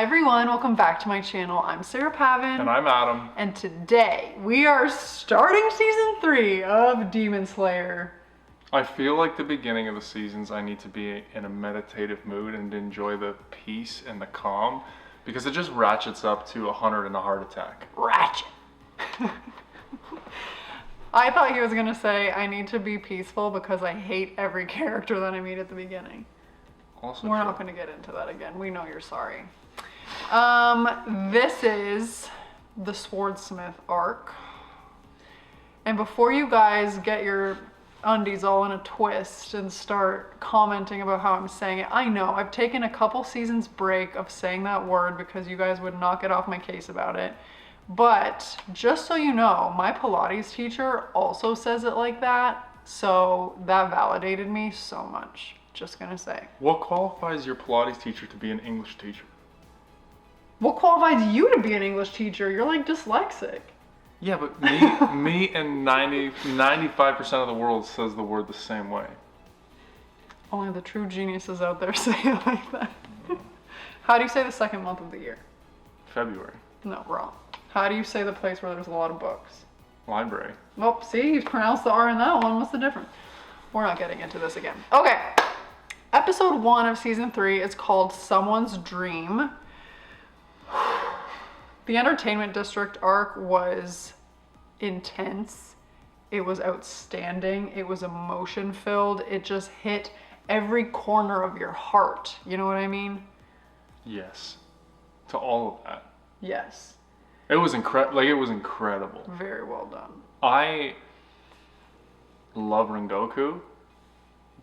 everyone, welcome back to my channel. I'm Sarah Pavin. And I'm Adam. And today we are starting season 3 of Demon Slayer. I feel like the beginning of the seasons I need to be in a meditative mood and enjoy the peace and the calm because it just ratchets up to 100 and a heart attack. Ratchet. I thought he was going to say, I need to be peaceful because I hate every character that I meet at the beginning. Also We're true. not going to get into that again. We know you're sorry. This is the Swordsmith arc. And before you guys get your undies all in a twist and start commenting about how I'm saying it, I know I've taken a couple seasons break of saying that word because you guys would not get off my case about it. But just so you know, my Pilates teacher also says it like that. So that validated me so much. Just gonna say. What qualifies your Pilates teacher to be an English teacher? What qualifies you to be an English teacher? You're like dyslexic. Yeah, but me and 95% of the world says the word the same way. Only the true geniuses out there say it like that. How do you say the second month of the year? February. No, wrong. How do you say the place where there's a lot of books? Library. Well, see, you pronounced the R in that one. What's the difference? We're not getting into this again. Okay. Episode 1 of season 3 is called Someone's Dream. The Entertainment District arc was intense. It was outstanding. It was emotion filled. It just hit every corner of your heart. You know what I mean? Yes. To all of that. Yes. It was incredible. Very well done. I love Rengoku,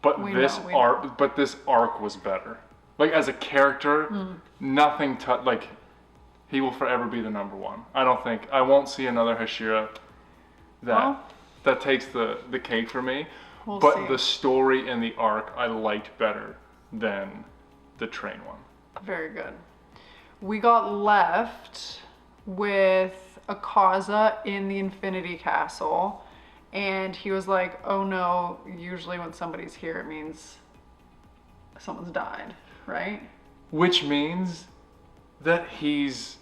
but We this know. this arc was better. Like as a character, nothing he will forever be the number one. I won't see another Hashira that takes the cake for me. We'll but see. the story and the arc I liked better than the train one. Very good. We got left with Akaza in the Infinity Castle, and he was like, oh no, usually when somebody's here it means someone's died, right? Which means that he's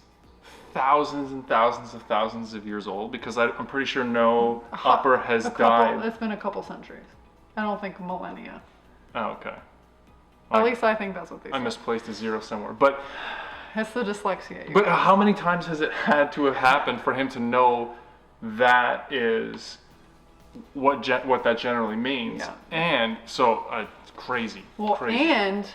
thousands and thousands of years old, because I'm pretty sure no upper has died. It's been a couple centuries. I don't think millennia. Oh, okay. At least I think that's what they I said. misplaced a zero somewhere. But It's the dyslexia. You But guys. how many times has it had to have happened for him to know that is what that generally means? Yeah. And so it's crazy. Well, crazy. and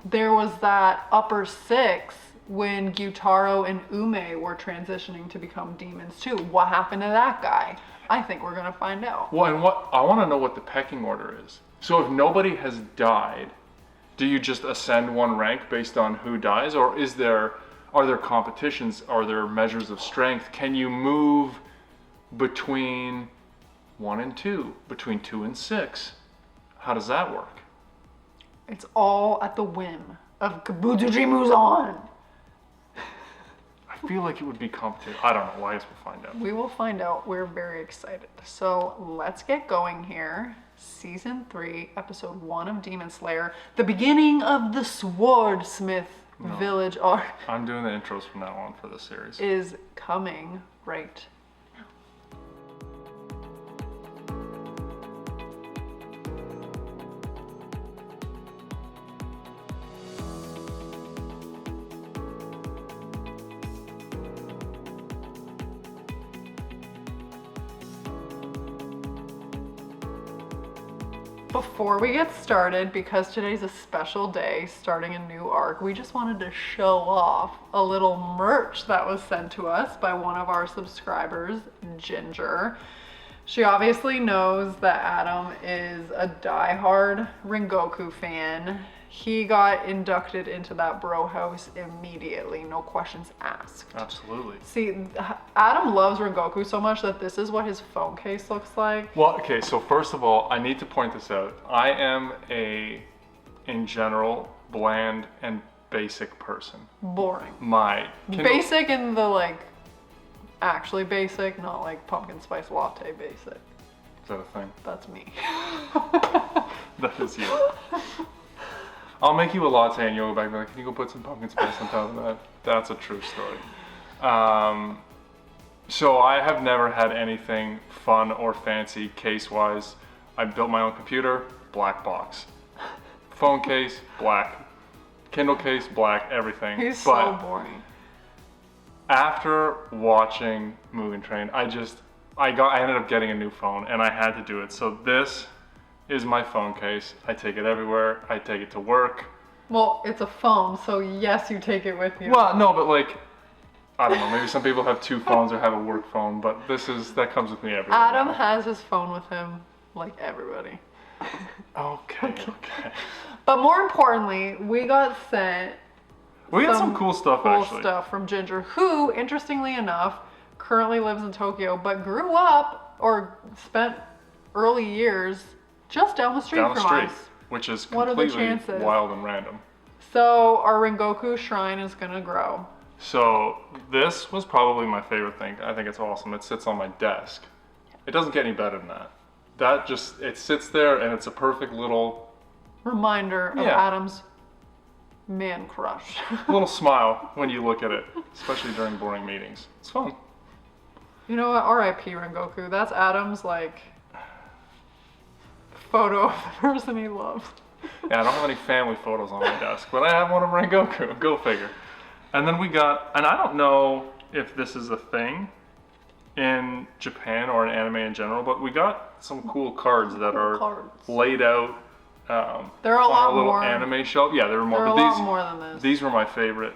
there was that upper 6 when Gyutaro and Ume were transitioning to become demons too. What happened to that guy? I think we're gonna find out. Well, and I want to know what the pecking order is. So if nobody has died, do you just ascend one rank based on who dies, or are there competitions? Are there measures of strength? Can you move between 1 and 2, between 2 and 6? How does that work? It's all at the whim of Kabutoji Muzan. I feel like it would be competitive. I don't know. I guess we'll find out. We will find out. We're very excited. So let's get going here. Season 3, episode 1 of Demon Slayer, the beginning of the Swordsmith village arc I'm doing the intros from now on for this series. is coming right. Before we get started, because today's a special day, starting a new arc, we just wanted to show off a little merch that was sent to us by one of our subscribers, Ginger. She obviously knows that Adam is a diehard Rengoku fan. He got inducted into that bro house immediately, no questions asked. Absolutely. See, Adam loves Rengoku so much that this is what his phone case looks like. Well, okay, so first of all, I need to point this out. I am in general, bland and basic person. Boring. Basic Basic in the actually basic, not like pumpkin spice latte basic. Is that a thing? That's me. That is you. I'll make you a latte and you'll go back and be like, can you go put some pumpkin spice on top of that? That's a true story. So I have never had anything fun or fancy case-wise. I built my own computer, black box. Phone case, black. Kindle case, black, everything. He's so boring. After watching Mugen Train, I ended up getting a new phone and I had to do it. So this is my phone case. I take it everywhere. I take it to work. Well, it's a phone, so yes, you take it with you. Well, no, but like, I don't know, maybe some people have two phones or have a work phone, but that comes with me everywhere. Adam has his phone with him, like everybody. Okay. But more importantly, we got sent some cool stuff from Ginger, who, interestingly enough, currently lives in Tokyo, but grew up or spent early years just down the street from us. Which is What are the completely chances? wild and random. So our Rengoku shrine is gonna grow. So this was probably my favorite thing. I think it's awesome. It sits on my desk. It doesn't get any better than that. It sits there and it's a perfect little reminder of Adam's man crush. little smile when you look at it, especially during boring meetings. It's fun. You know what? R.I.P. Rengoku. That's Adam's like photo of the person he loves. Yeah, I don't have any family photos on my desk, but I have one of Rengoku. Go figure. And then and I don't know if this is a thing in Japan or in anime in general, but we got some cool cards that are laid out There are a lot on a little more anime shelf. Yeah, there were more. There are But a lot more than this. These were my favorite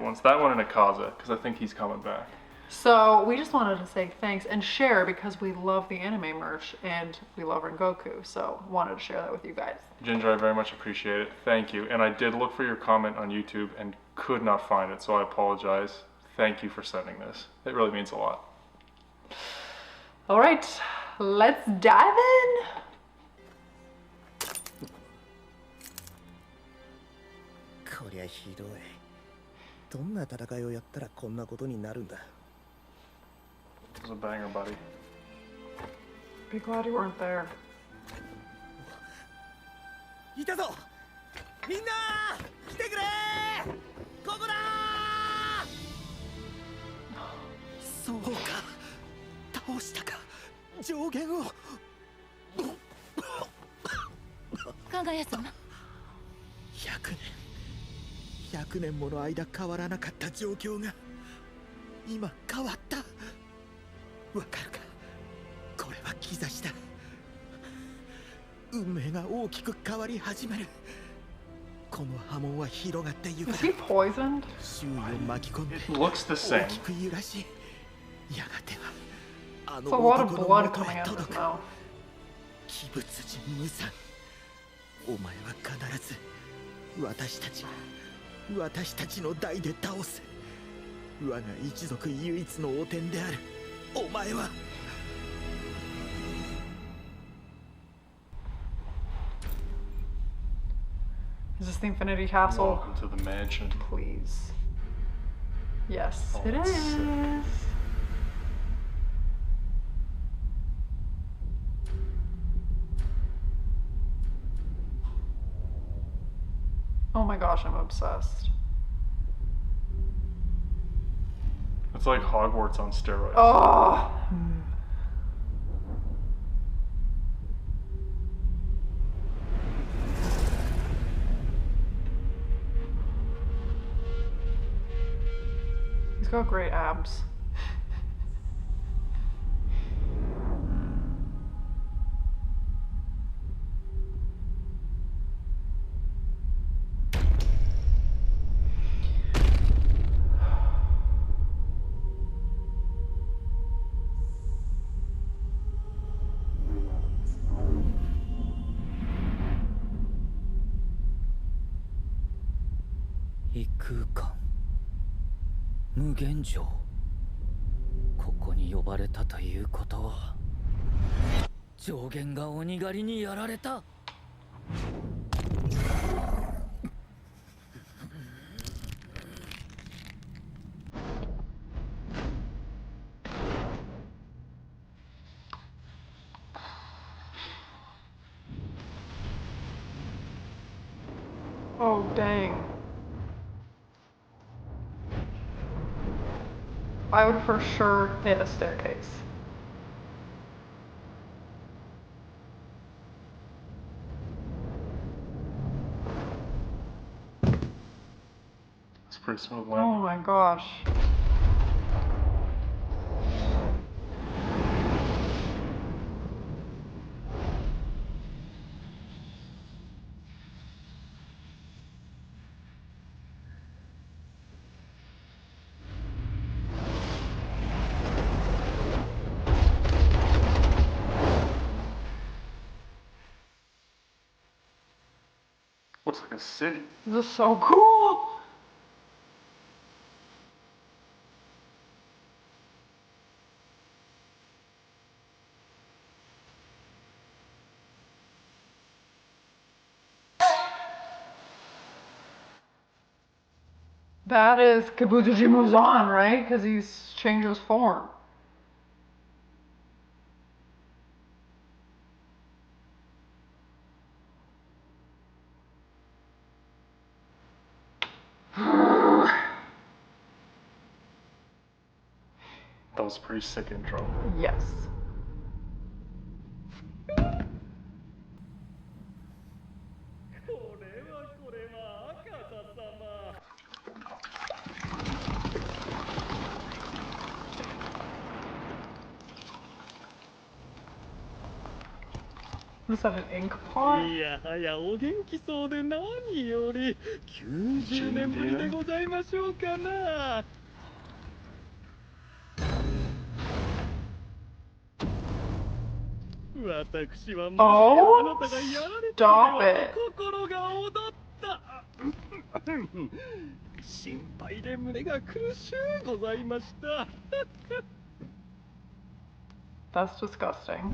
ones. That one and Akaza, because I think he's coming back. So we just wanted to say thanks and share because we love the anime merch and we love Rengoku. So wanted to share that with you guys. Ginger, I very much appreciate it. Thank you. And I did look for your comment on YouTube and could not find it, so I apologize. Thank you for sending this. It really means a lot. All right, let's dive in. こりゃひどい。どんな戦いをやったらこんなことになるんだ。 It was a banger, buddy. Be glad you weren't there. いたぞ。みんな来てくれ。ここだ。そうか。倒したか。上限を。加賀谷さん。100年もの間変わらなかった状況が今変わった。わかるか。これは兆しだ。運命が大きく変わり始める。この波紋は広がってゆく。Is he poisoned? 周囲を巻き込んで It looks the same. 大きく揺らし、やがてはあの It's a lot of 男の blood 元 coming へ out of 届 his く。 mouth. 鬼物人無惨。お前は必ず私たちの代で倒す。我が一族唯一の汚点であるお前は。Is this the Infinity Castle? Welcome to the mansion. Please. Yes, Oh, it that's is. sick. Oh my gosh, I'm obsessed. It's like Hogwarts on steroids. Oh. He's got great abs.「異空間無限城」ここに呼ばれたということは上限が鬼狩りにやられた。Oh, dang. I would for sure hit a staircase. It's pretty smooth Oh landing. my gosh. Looks like a city. This is so cool. That is Kabutoshi Muzan, right? Because he's changed his form. That was a pretty sick intro. Yes. Was that an ink pot? いやはやお元気そうで何より90年ぶりでございましょうかな。私はまあなたがやられたのでは心が躍った。心配で胸が苦しゅうございました。That's disgusting.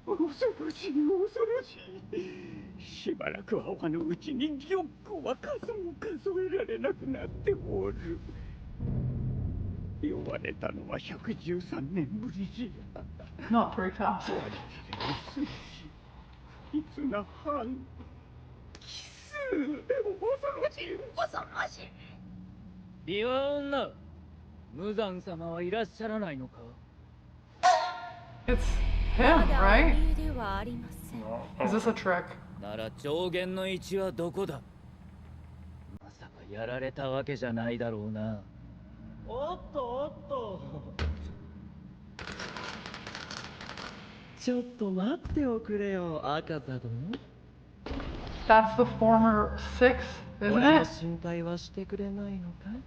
恐ろしい恐ろしい。しばらく会わぬうちに玉子は数も数えられなくなっておる。呼ばれたのは113年ぶりじゃ。Not very fast. 我々の戦士、いつな藩、奇数、恐ろしい恐ろしい。ビワ女、無惨様はいらっしゃらないのか。 It's him, まだお right? 見えではありません。 No. Is this a trick? なら上限の位置はどこだ。まさかやられたわけじゃないだろうな。おっとおっと。ちょっと待っておくれよ、赤座殿。 That's the former 6, 俺 isn't の it? 心配はしてくれないのかい。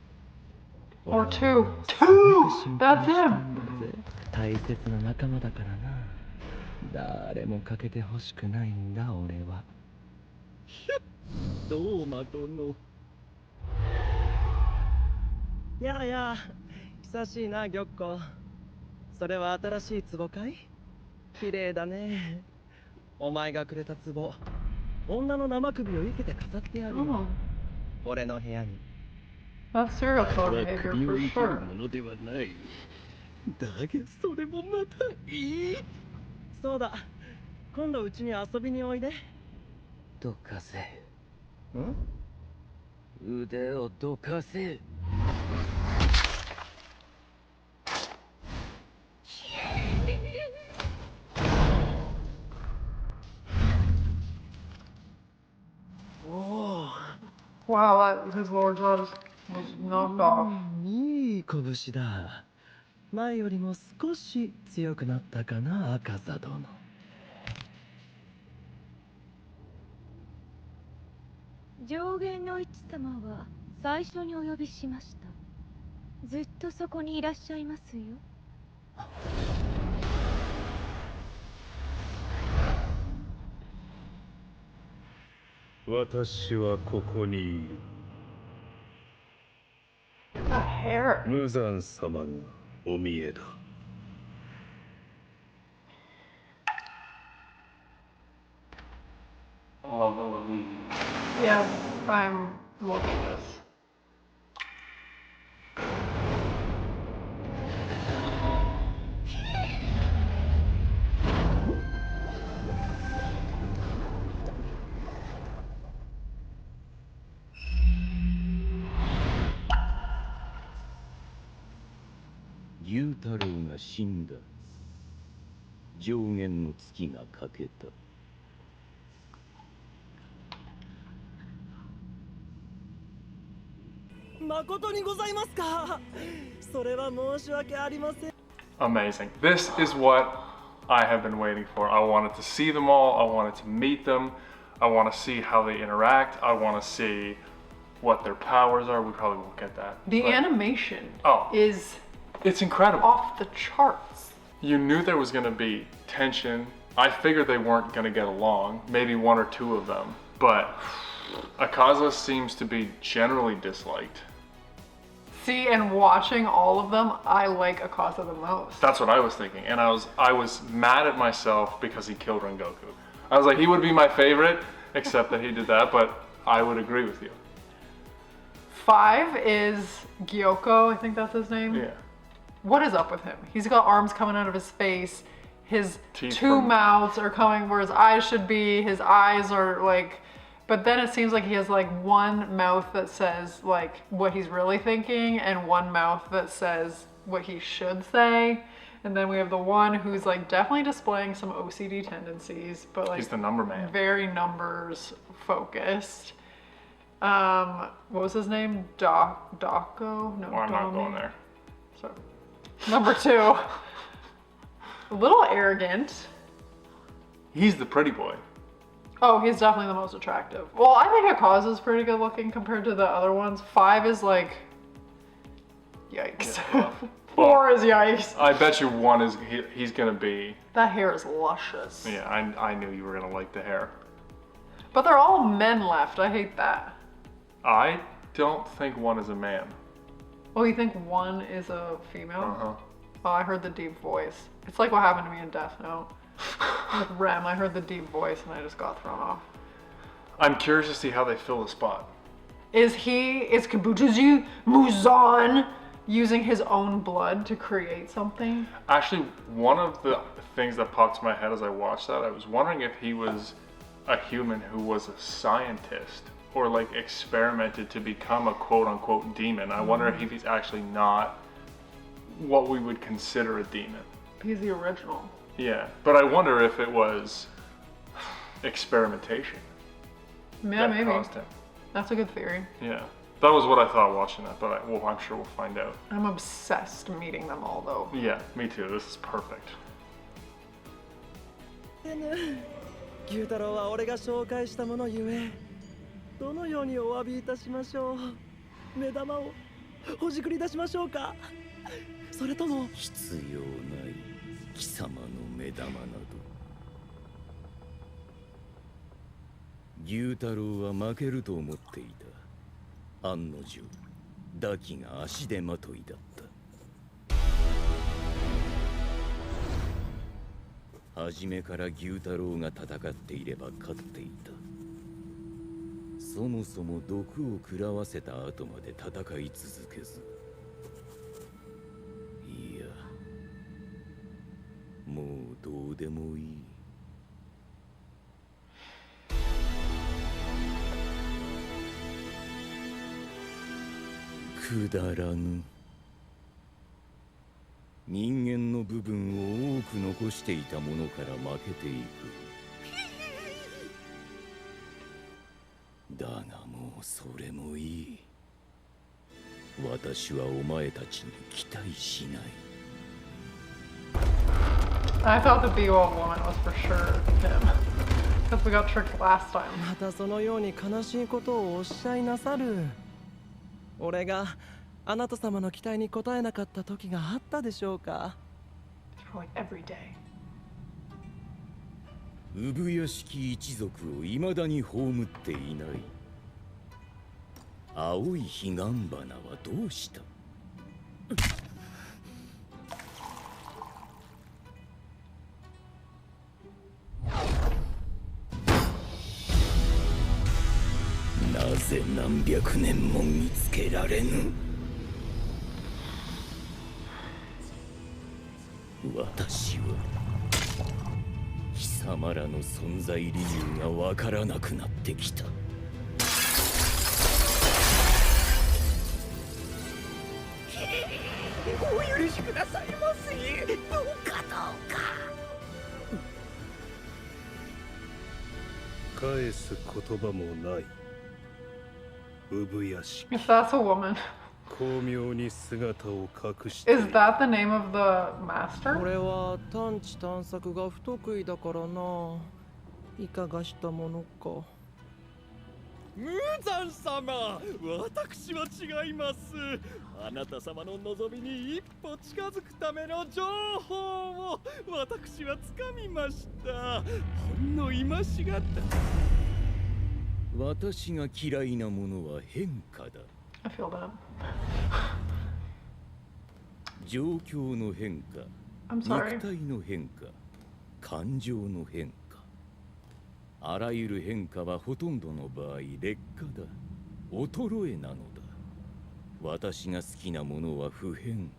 Or 2. 2! That's him! 大切な仲間だからな。誰も欠けてほしくないんだ俺は。どうま殿。やあやあ、久しいな玉子。それは新しい壺かい？綺麗だね。お前がくれた壺、女の生首を生けて飾ってあるよ。 Oh, 俺の部屋に。 that's serial killer behavior 首を for 生ける sure. ものではない。だがそれもまたいい。そうだ、今度うちに遊びにおいで。どかせ。ん？腕をどかせ。おお。 Wow, his lower jaw was knocked off. いい拳だ。前よりも少し強くなったかな、赤座殿。上限の一様は最初にお呼びしました。ずっとそこにいらっしゃいますよ。私はここにいる。 That hair. 無惨様がお見えだ。 I love the Luigi. Yeah, I'm looking at this. 牛太郎が死んだ。上弦の月が欠けた。誠にございますか。それは申し訳ありません。 Amazing. This is what I have been waiting for. I wanted to see them all. I wanted to meet them. I want to see how they interact. I want to see what their powers are. We probably won't get that. The but animation Oh. is it's incredible. off the charts. You knew there was going to be tension. I figured they weren't going to get along, maybe one or two of them. But Akaza seems to be generally disliked. See, and watching all of them, I like Akaza the most. That's what I was thinking. And I was mad at myself because he killed Rengoku. I was like, he would be my favorite, except that he did that, but I would agree with you. 5 is Gyoko, I think that's his name. Yeah. What is up with him? He's got arms coming out of his face. His Teeth two from- mouths are coming where his eyes should be. His eyes are like, but then it seems like he has like one mouth that says like what he's really thinking and one mouth that says what he should say. And then we have the one who's like definitely displaying some OCD tendencies, but like He's the number man. very numbers focused. What was his name? Dako? No, Well, I'm not Domi. going there. So, number 2, a little arrogant. He's the pretty boy. Oh, he's definitely the most attractive. Well, I think Akaza's pretty good looking compared to the other ones. 5 is like, yikes. Yeah, 4 is yikes. I bet you 1 is he's gonna be. That hair is luscious. Yeah, I knew you were gonna like the hair. But they're all men left. I hate that. I don't think 1 is a man. Oh, you think 1 is a female? Uh-huh. Oh, I heard the deep voice. It's like what happened to me in Death Note. With Rem, I heard the deep voice and I just got thrown off. I'm curious to see how they fill the spot. Is Kabutozu Muzan using his own blood to create something? Actually, one of the things that popped in my head as I watched that, I was wondering if he was a human who was a scientist or like experimented to become a quote unquote demon. I wonder if he's actually not what we would consider a demon. He's the original. Yeah, but I wonder if it was experimentation Yeah, that maybe. caused him. That's a good theory. Yeah, that was what I thought watching that, but I'm sure we'll find out. I'm obsessed meeting them all though. Yeah, me too. This is perfect. 牛太郎は俺が紹介したものゆえ、どのようにお詫びいたしましょう。目玉をほじくり出しましょうか。それとも必要ない貴様の目玉など。牛太郎は負けると思っていた。案の定、ダキが足手まといだった。初めから牛太郎が戦っていれば勝っていた。そもそも毒を食らわせた後まで戦い続けず、いや、もうどうでもいい。くだらぬ。人間の部分を多く残していたものから負けていく。だがもうそれもいい。私はお前たちに期待しない。I thought the B-Wall woman was for sure him. Because we got tricked last time. またそのように悲しいことをおっしゃいなさる。俺があなた様の期待に応えなかった時があったでしょうか。 For like every day. 産屋敷一族を未だに葬っていない。青い彼岸花はどうした？なぜ何百年も見つけられぬ？私は貴様らの存在理由がわからなくなってきた。お許ししくださいませ。どうかどうか。返す言葉もない。産屋敷 If that's a woman, 巧妙に姿を隠してい is る that the name of the master? 俺は探知探索が不得意だからな。いかがしたものか。無惨様、私は違います。あなた様の望みに一歩近づくための情報を私はつかみました。ほんの今しがた。私が嫌いなものは変化だ。 I feel that. 状況の変化、 I'm sorry. 肉体の変化、感情の変化。あらゆる変化はほとんどの場合劣化だ。衰えなのだ。私が好きなものは不変。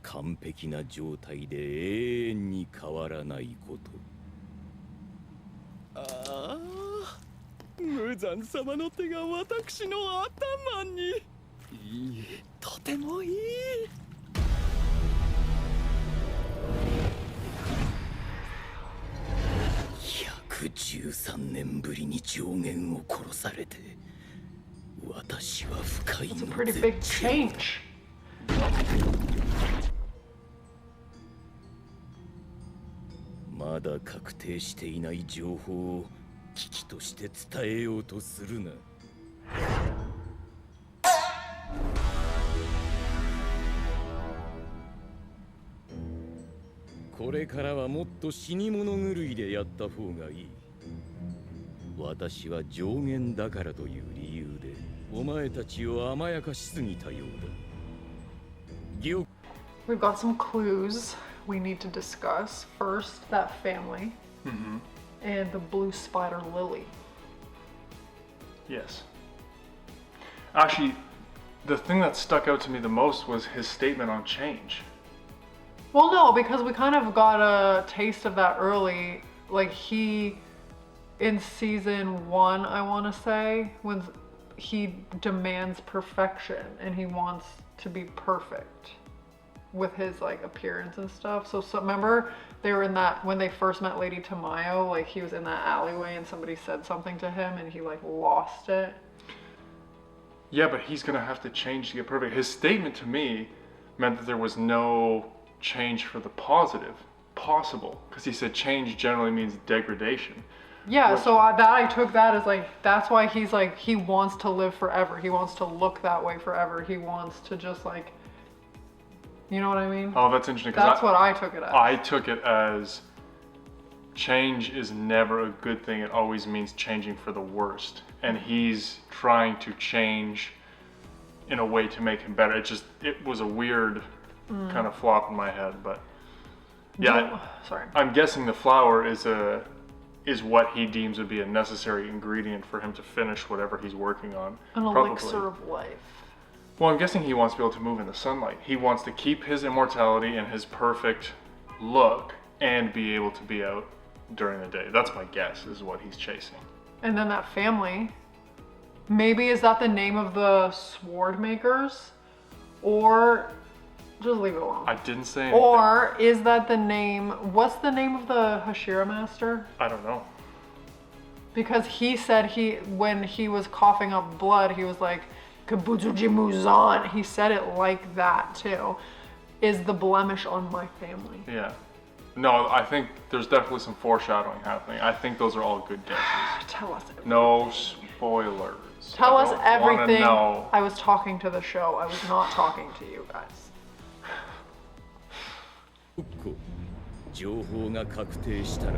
完璧な状態で永遠に変わらないこと。ああ、無惨様の手が私の頭に。いい、とてもいい。113年ぶりに上限を殺されて、私は深い It's a の pretty 絶 big 頂。 change. まだ確定していない情報を危機として伝えようとするな。これからはもっと死に物狂いでやった方がいい。私は上限だからという理由でお前たちを甘やかしすぎたようだ。記憶 We've got some clues we need to discuss. First, that family and the blue spider lily. Yes. Actually, the thing that stuck out to me the most was his statement on change. Well, no, because we kind of got a taste of that early. Like he, in season 1, I want to say, when he demands perfection and he wants to be perfect with his like appearance and stuff. So remember they were in that when they first met Lady Tamayo, like he was in that alleyway and somebody said something to him and he like lost it. Yeah, but he's gonna have to change to get perfect. His statement to me meant that there was no change for the positive possible, because he said change generally means degradation. Yeah, Which- so I took that as like that's why he's like he wants to live forever. He wants to look that way forever. He wants to just like, you know what I mean? Oh, that's interesting. 'Cause That's what I took it as. I took it as change is never a good thing. It always means changing for the worst. And he's trying to change in a way to make him better. It was a weird kind of flop in my head, but yeah, Sorry. I'm guessing the flower is what he deems would be a necessary ingredient for him to finish whatever he's working on. An elixir of life. Well, I'm guessing he wants to be able to move in the sunlight. He wants to keep his immortality and his perfect look and be able to be out during the day. That's my guess, is what he's chasing. And then that family. Maybe is that the name of the sword makers? Or just leave it alone. I didn't say anything. Or is that the name? What's the name of the Hashira master? I don't know. Because he said when he was coughing up blood, he was like, Kabutsuji Muzan. He said it like that too. Is the blemish on my family. Yeah. No, I think there's definitely some foreshadowing happening. I think those are all good guesses. Tell us everything. No spoilers. Tell I us don't wanna everything. know. I was talking to the show. I was not talking to you guys. 情報が確定したら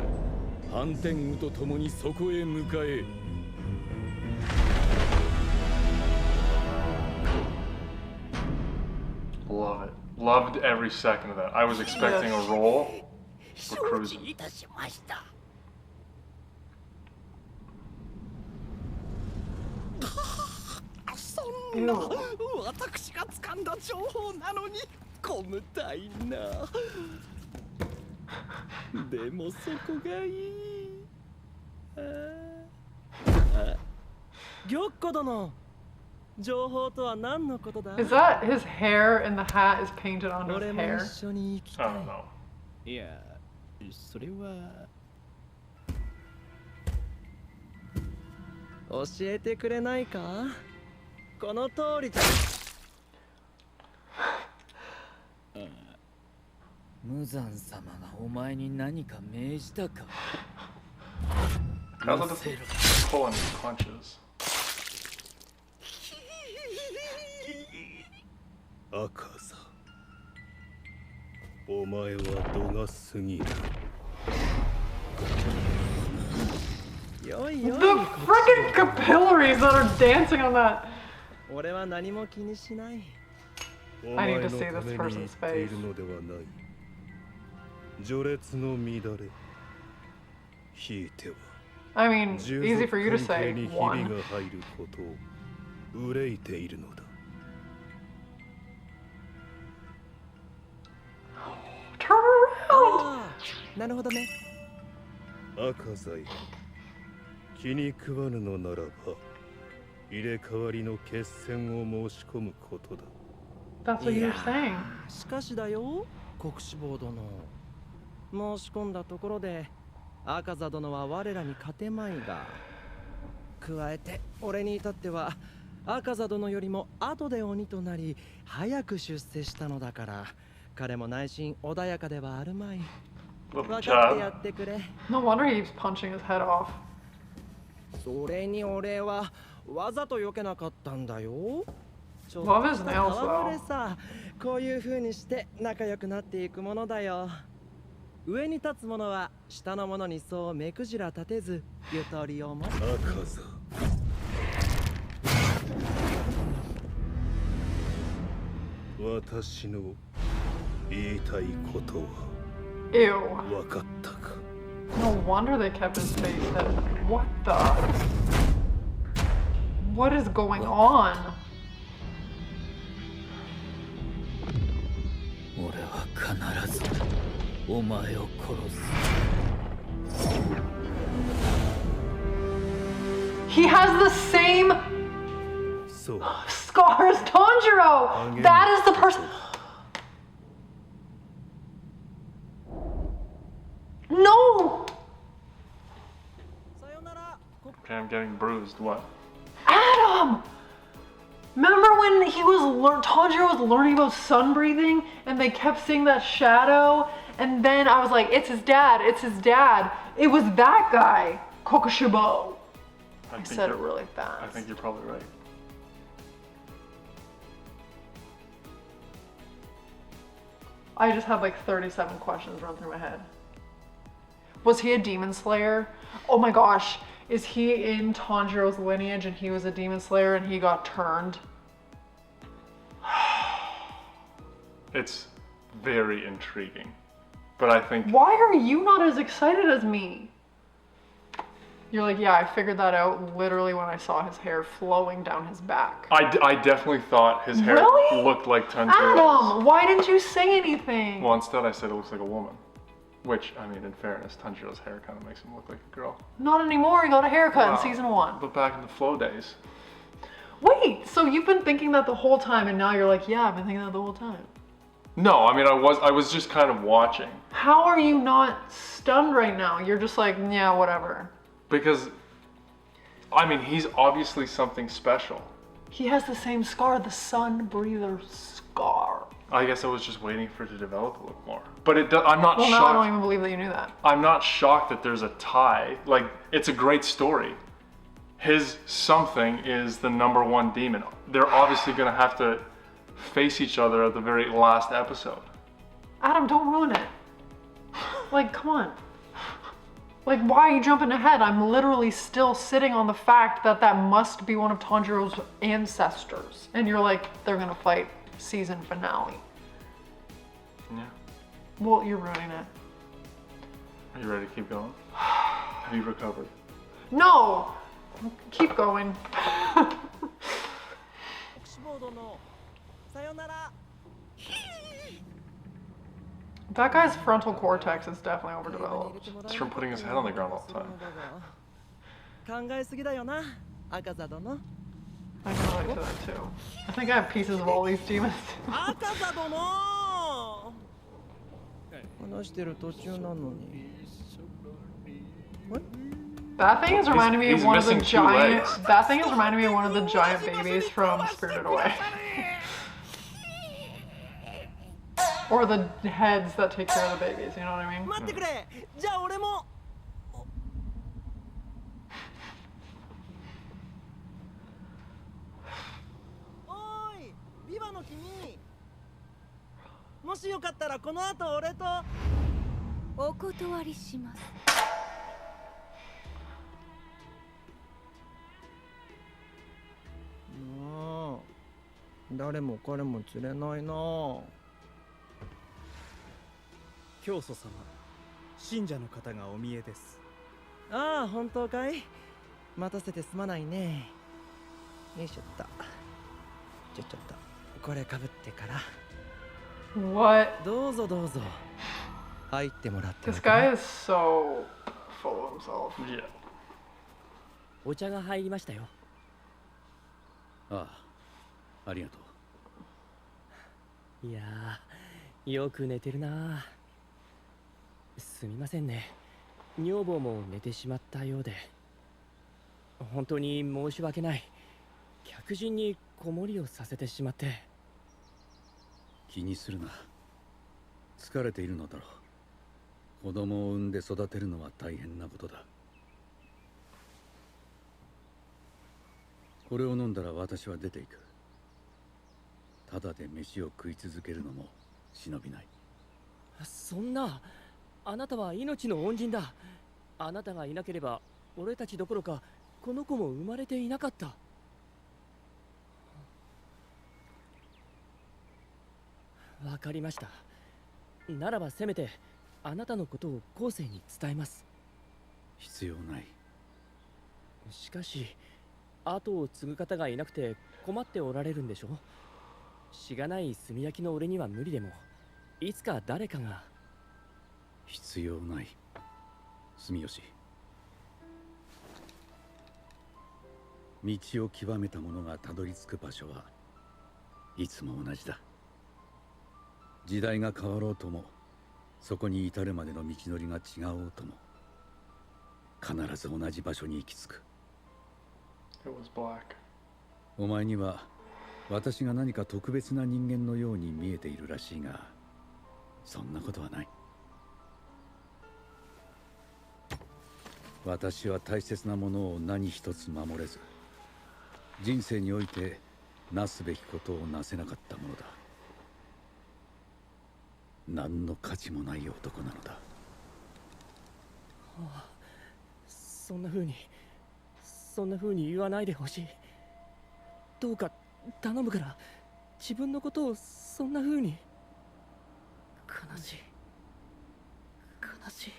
反転具とともにそこへ向かえ。Love it. Loved every second of that. I was expecting a roll. We're 承 cruising. 知いたしました。そんな私が掴んだ情報なのにこむたいな。でもそこがいい。玉子殿、情報とは何のことだ？ Is that his hair in the hat is painted onto 俺 his も hair? 一緒に行きた I い don't know. いやそれは教えてくれないか？この通りだ。無惨様がお前に何か命じたか？ How's it pulling his punches? 赤座、お前は度が過ぎる。よいよい。 The freaking capillaries that are dancing on that. 俺は何も気にしない。お I 前 need の to see た this めに person's 言ってい face. るのではない。序列の乱れ。ひいては。 I mean, 従 easy 属 for you to 関 say. 係にひび One. が入ることを憂いているのだ。 Turn around. ああ、なるほどね。赤座よ、気に食わぬのならば入れ替わりの決戦を申し込むことだ。 That's what you're saying. しかしだよ、国志望殿。申し込んだところで赤座殿は我らに勝てまいが、加えて俺に至っては赤座殿よりも後で鬼となり早く出世したのだから、彼も内心穏やかではあるまい。 Little 分かってや jab. ってくれ。 No wonder he keeps punching his head off. それに俺はわざと避けなかったんだよ。ちょっ Love と his した nails 戯れ though. さ、こういう風にして仲良くなっていくものだよ。上に立つ者は下の者にそう目くじら立てず、ゆとりを持つ。赤座、私の言いたいことは Ew. 分かったか？ No wonder they kept his face hidden. What the? What is going on? 俺は必ずお前を殺す。 He has the same そう、 scar as Tanjiro. That is the person. No, さよなら。 Okay, I'm getting bruised. What? Adam. Remember when Tanjiro was learning about sun breathing, and they kept seeing that shadow, and then I was like, "It's his dad. It's his dad." It was that guy, Kokushibo. I said it really fast. I think you're probably right. I just had like 37 questions run through my head. Was he a demon slayer? Oh my gosh. Is he in Tanjiro's lineage and he was a demon slayer and he got turned? It's very intriguing. But I think Why are you not as excited as me? You're like, yeah, I figured that out literally when I saw his hair flowing down his back. I definitely thought his hair Really? looked like Tanjiro's. Adam, why didn't you say anything? Well, instead I said it looks like a woman. Which, I mean, in fairness, Tanjiro's hair kind of makes him look like a girl. Not anymore, he got a haircut Wow. in season 1. But back in the flow days. Wait, so you've been thinking that the whole time and now you're like, yeah, I've been thinking that the whole time. No, I mean, I was just kind of watching. How are you not stunned right now? You're just like, yeah, whatever. Because, I mean, he's obviously something special. He has the same scar, the sun breather scar. I guess I was just waiting for it to develop a little more. But I'm not Well, now I don't shocked. even believe that you knew that. I'm not shocked that there's a tie. Like, it's a great story. His something is the #1 demon. They're obviously gonna have to face each other at the very last episode. Adam, don't ruin it. Like, come on. Like, why are you jumping ahead? I'm literally still sitting on the fact that that must be one of Tanjiro's ancestors. And you're like, they're gonna fight season finale. Yeah. Well, you're ruining it. Are you ready to keep going? Have you recovered? No! Keep going. 国志望殿、さよなら。 That guy's frontal cortex is definitely overdeveloped. It's from putting his head on the ground all the time. 考えすぎだよな、赤座殿。I can relate to that too. I think I have pieces of all these demons. 赤座殿話してる途中なのに。That thing is reminding me of He's one of the missing 2 giant. legs. That thing is reminding me of one of the giant babies from Spirited Away. Or the heads that take care of the babies, you know what I mean? 待ってくれ。じゃあ俺も。おーい、ビバの君。もしよかったらこの後俺と。お断りします。なあ、誰も彼も釣れないな。教祖様、信者の方がお見えです。ああ、本当かい。待たせてすまないね。よいしょっと。ちょっとこれかぶってから。What? どうぞどうぞ。入ってもらって。 This guy is so full of himself. Yeah. お茶が入りましたよ。ああ、ありがとう。いやー、よく寝てるな。すみませんね。女房も寝てしまったようで。本当に申し訳ない。客人に子守りをさせてしまって。気にするな。疲れているのだろう。子供を産んで育てるのは大変なことだ。これを飲んだら私は出ていく。ただで飯を食い続けるのも忍びない。そんな、あなたは命の恩人だ。あなたがいなければ俺たちどころかこの子も生まれていなかった。わかりました。ならばせめてあなたのことを後世に伝えます。必要ない。しかし後を継ぐ方がいなくて困っておられるんでしょ。しがない炭焼きの俺には無理でもいつか誰かが。必要ない。住吉。道を極めた者がたどり着く場所はいつも同じだ。時代が変わろうとも、そこに至るまでの道のりが違おうとも、必ず同じ場所に行き着く。It was black. お前には私が何か特別な人間のように見えているらしいが、そんなことはない。私は大切なものを何一つ守れず、人生においてなすべきことをなせなかったものだ。何の価値もない男なのだ。そんな風に言わないでほしい。どうか頼むから、自分のことをそんな風に。悲しい。悲しい。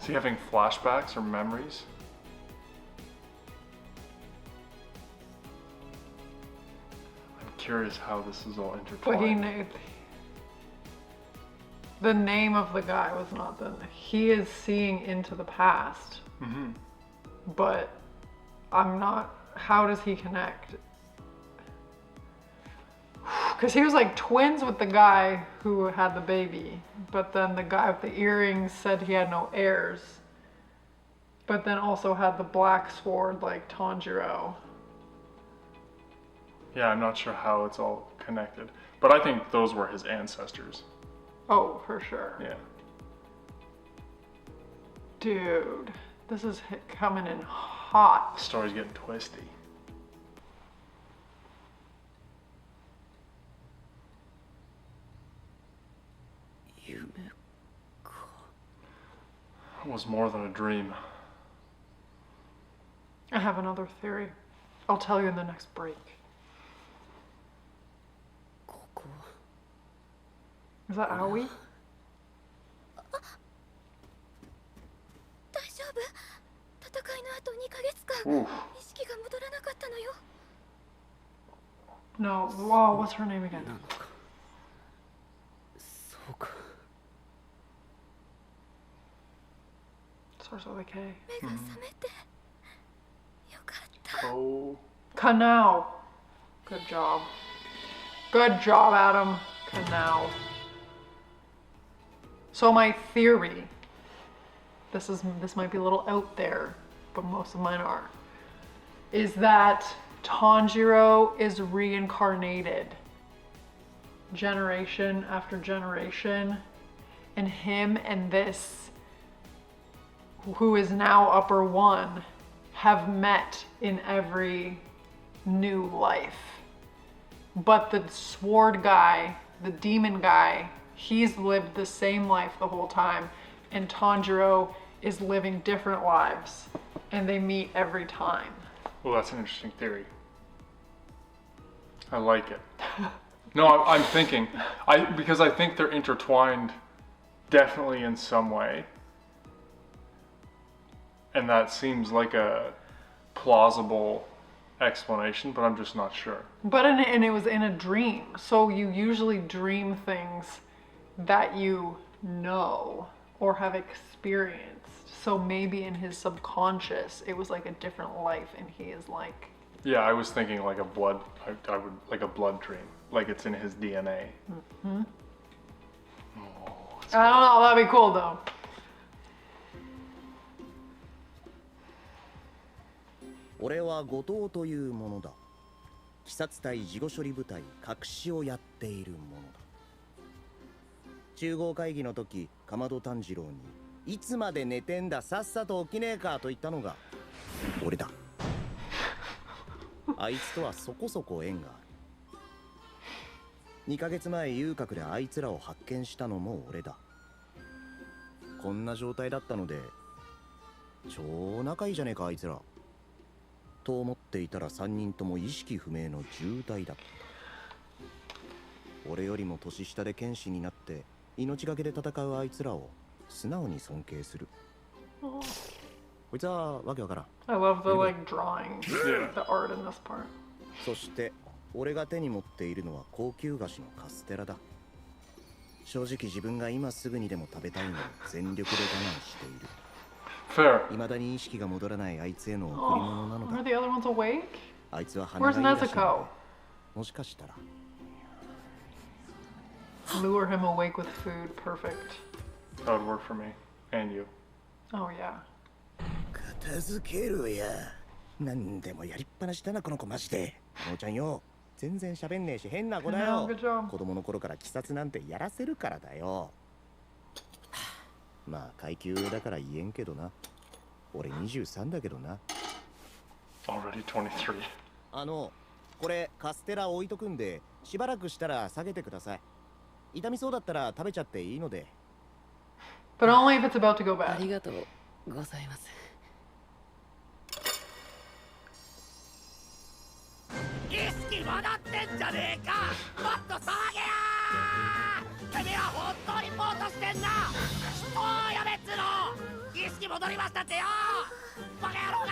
Is he having flashbacks or memories? I'm curious how this is all But he intertwined. knew. The name of the guy was not the. He is seeing into the past. Mm-hmm. But I'm not. How does he connect? Because he was like twins with the guy who had the baby, but then the guy with the earrings said he had no heirs, but then also had the black sword like Tanjiro. Yeah, I'm not sure how it's all connected, but I think those were his ancestors. Oh, for sure. Yeah. Dude, this is coming in hot. The story's getting twisty. It was more than a dream. I have another theory. I'll tell you in the next break. ここ。 Is that Aoi? 大丈夫？戦いの後2ヶ月間 Oof. 意識が戻らなかったのよ。 No. Wow, what's her name again? Starts with a K. 目が覚めてよかった。 Oh. Kanao. Good job. Good job, Adam. Kanao. So my theory, this might be a little out there, but most of mine are, is that Tanjiro is reincarnated generation after generation, and him and this, who is now Upper One, have met in every new life. But the sword guy, the demon guy, he's lived the same life the whole time, and Tanjiro is living different lives, and they meet every time. Well, that's an interesting theory. I like it. No, I'm thinking, because I think they're intertwined definitely in some way. And that seems like a plausible explanation, but I'm just not sure. But and it was in a dream, so you usually dream things that you know or have experienced. So maybe in his subconscious, it was like a different life, and he is like. Yeah, I was thinking like a blood, I would like a blood dream, like it's in his DNA. Mm-hmm. I don't know, that'd be cool though.俺は後藤というものだ。鬼殺隊事後処理部隊隠しをやっているものだ。中合会議の時、かまど炭治郎にいつまで寝てんだ、さっさと起きねえかと言ったのが俺だ。あいつとはそこそこ縁がある。2ヶ月前遊郭であいつらを発見したのも俺だ。こんな状態だったので超仲いいじゃねえかあいつらと思っていたら、3人とも意識不明の重体だった。俺よりも年下で剣士になって命がけで戦うあいつらを素直に尊敬する。こいつはわけわからん。 I love the like drawing, the art in this part. そして俺が手に持っているのは高級菓子のカステラだ。正直自分が今すぐにでも食べたいのに全力で我慢している。 Fair. 未だに意識が戻らないあいつへの贈り物なの Are だ。 the other ones awake? あいつは鼻がいいらしいので Where's Nezuko? もしかしたら Lure him awake with food. Perfect. That would work for me. And you. Oh yeah. 片付けるや。なんでもやりっぱなしだなこの子マジで。もーちゃんよ、全然喋んねえし変な子だよ。 Good job. 子供の頃から鬼殺なんてやらせるからだよ。まあ階級だから言えんけどな。俺23だけどな。 Already 23. これカステラ置いとくんでしばらくしたら下げてください。痛みそうだったら食べちゃっていいので。 But only if it's about to go あ bad. りがとうございます。意識戻ってんじゃねえか。もっと騒げやー。てめえは本当にポートしてんな。人をやめっつの。意識戻りましたってよ。バカ野郎が。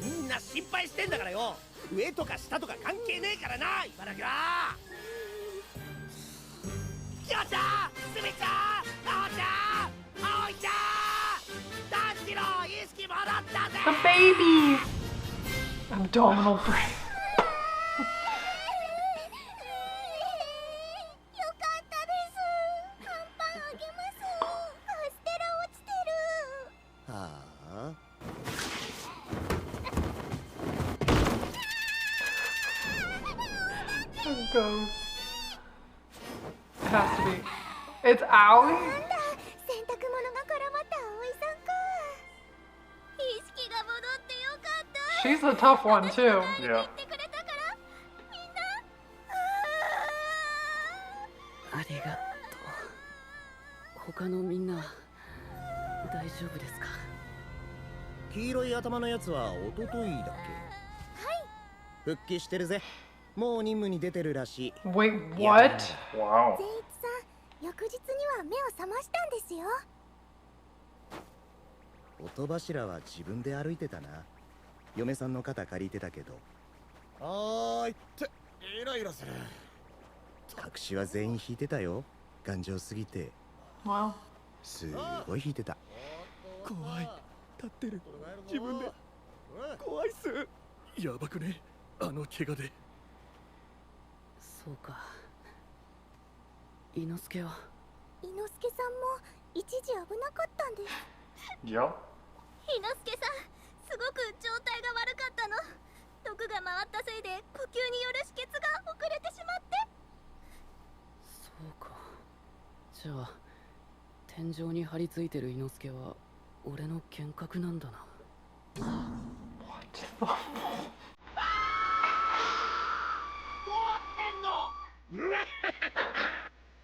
みんな心配してんだからよ。上とか下とか関係ねえからな、茨城は。きよちゃん、すみちゃん、なおちゃん、あおいちゃん、炭治郎、意識戻ったぜ。 The baby. Abdominal brain. よかったです。乾パンあげます。カステラ落ちてる。はあ。 It goes. It has to be. It's Aoi? なんだ、洗濯物が絡まった葵さんか。意識が戻ってよかった。 She's a tough one too. Yeah. 言ってくれたからみんな。ありがとう。他のみんな大丈夫ですか？黄色い頭のやつは一昨日だっけ。はい。復帰してるぜ。もう任務に出てるらしい。 Wait, what? Wow. 善一さん、翌日には目を覚ましたんですよ。音柱は自分で歩いてたな。嫁さんの肩借りてたけど。あーいってイライラする。隠しは全員引いてたよ。頑丈すぎて。 Well, すごい引いてた。怖い。立ってる自分で怖いっす。やばくね、あの怪我で。そうか。伊之助は伊之助さんも一時危なかったんです。いや、伊之助さん、すごく状態が悪かったの。毒が回ったせいで呼吸による止血が遅れてしまって。そうか。じゃあ天井に張り付いてる伊之助は俺の幻覚なんだな。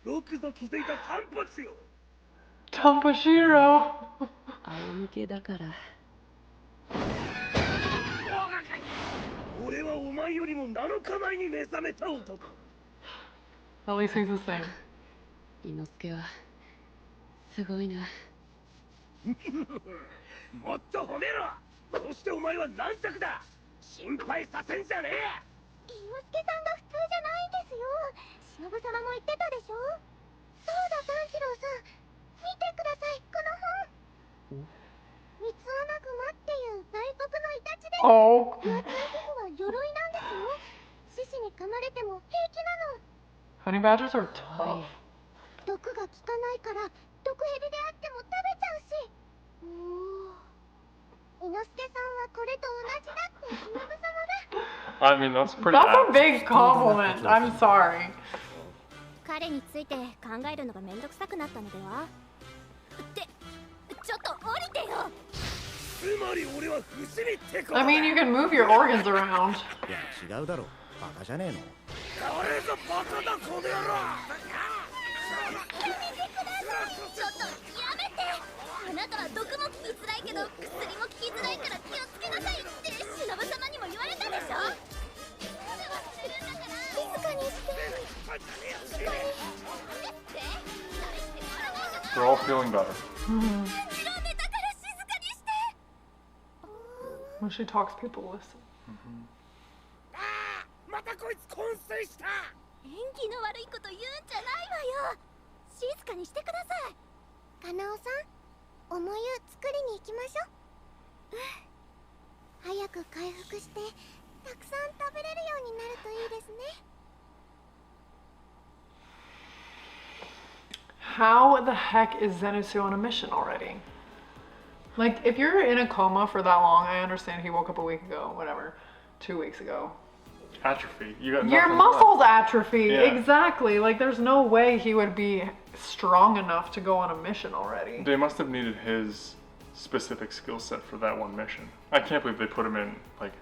よくぞ気づいたタンポスよ。Tamashiro. 仰向けだから。俺はお前よりも7日前に目覚めた男。 At least he's the same. 伊之助はすごいな。もっと褒めろ。そしてお前は何作だ。心配させんじゃねえ。伊之助さんが普通じゃないんですよ。忍様も言ってたでしょ。そうだ、炭治郎さん、見てください、この本。三つ穴熊っていう外国のイタチで、 Oh. 分厚い皮膚は鎧なんですよ。獅子に噛まれても平気なの。 Honey badgers are tough. 毒が効かないから毒蛇であっても食べちゃうし。伊之助さんはこれと同じだって忍様が。 I mean that's pretty. That's a apt. big compliment. I'm sorry. 彼について考えるのがめんどくさくなったのでは。ってちょっと降りてよ。つまり俺は不死身ってことだ。 I mean, you can move your organs around. いや違うだろ、バカじゃねえの。誰がバカだこの野郎。やめてください。ちょっとやめて。あなたは毒も効きづらいけど薬も効きづらいから気をつけなさいって忍様にも言われたでしょ。静かにして。静かに。 They're all feeling better. When she talks, people listen. またこいつ昏睡した。縁起の悪いこと言うんじゃないわよ。静かにしてください。カナオさん、おもゆ作りに行きましょう。早く回復してたくさん食べれるようになるといいですね。 How the heck is Zenitsu on a mission already? Like, if you're in a coma for that long, I understand he woke up a week ago, whatever, 2 weeks ago. Atrophy. You got Your nothing muscles left. atrophy, Yeah. exactly. Like, there's no way he would be strong enough to go on a mission already. They must have needed his specific skill set for that one mission. I can't believe they put him in like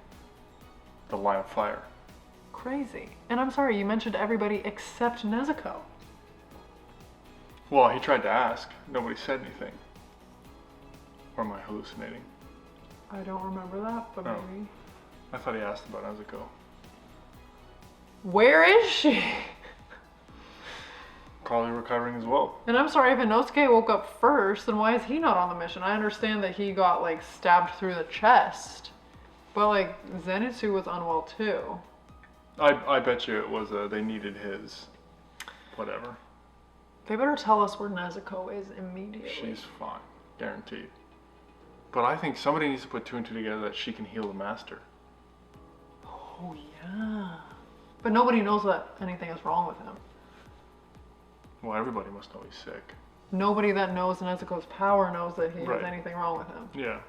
the line of fire. Crazy. And I'm sorry, you mentioned everybody except Nezuko. Well, he tried to ask. Nobody said anything. Or am I hallucinating? I don't remember that, but Oh. maybe. I thought he asked about Nezuko. Where is she? Probably recovering as well. And I'm sorry, if Inosuke woke up first, then why is he not on the mission? I understand that he got like stabbed through the chest, but like Zenitsu was unwell too. I bet you it was they needed his whatever. They better tell us where Nezuko is immediately. She's fine, guaranteed. But I think somebody needs to put two and two together that she can heal the master. Oh yeah. But nobody knows that anything is wrong with him. Well, everybody must know he's sick. Nobody that knows Nezuko's power knows that he Right. has anything wrong with him. Yeah.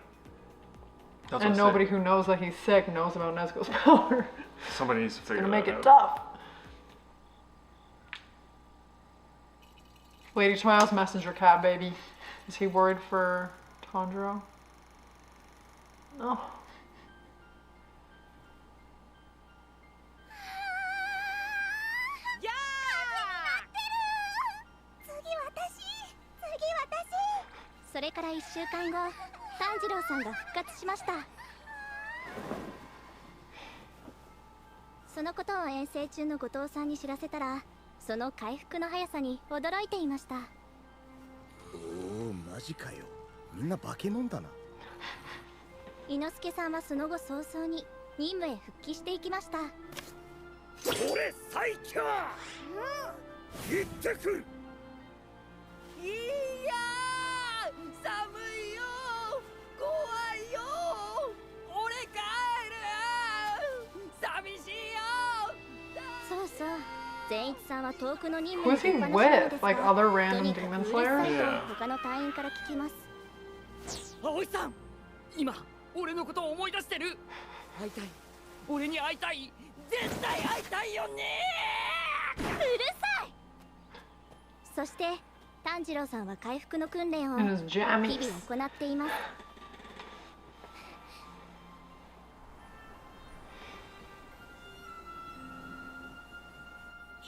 That's And what I'm nobody saying. who knows that he's sick knows about Nezuko's power. Somebody needs to It's figure gonna that make out. it tough. Lady Tomao's messenger cat, baby. Is he worried for Tanjiro? No.次私。それから1週間後、炭治郎さんが復活しました。そのことを遠征中の後藤さんに知らせたら、その回復の速さに驚いていました。おお、マジかよ。みんな化け物だな。伊之助さんはその後早々に任務へ復帰していきました。俺最強。行ってくる。いやー、寒いよ善一さんは遠くの任 Who's 務 he に出っ放しなので with? すが Like other と random にかく demon うるさい slayers? と他の隊員から聞きます。葵さん、今俺のことを思い出してる。会いたい、俺に会いたい、絶対会いたいよね。うるさい。そして炭治郎さんは回復の訓練を In his 日 jammies. 々行っています。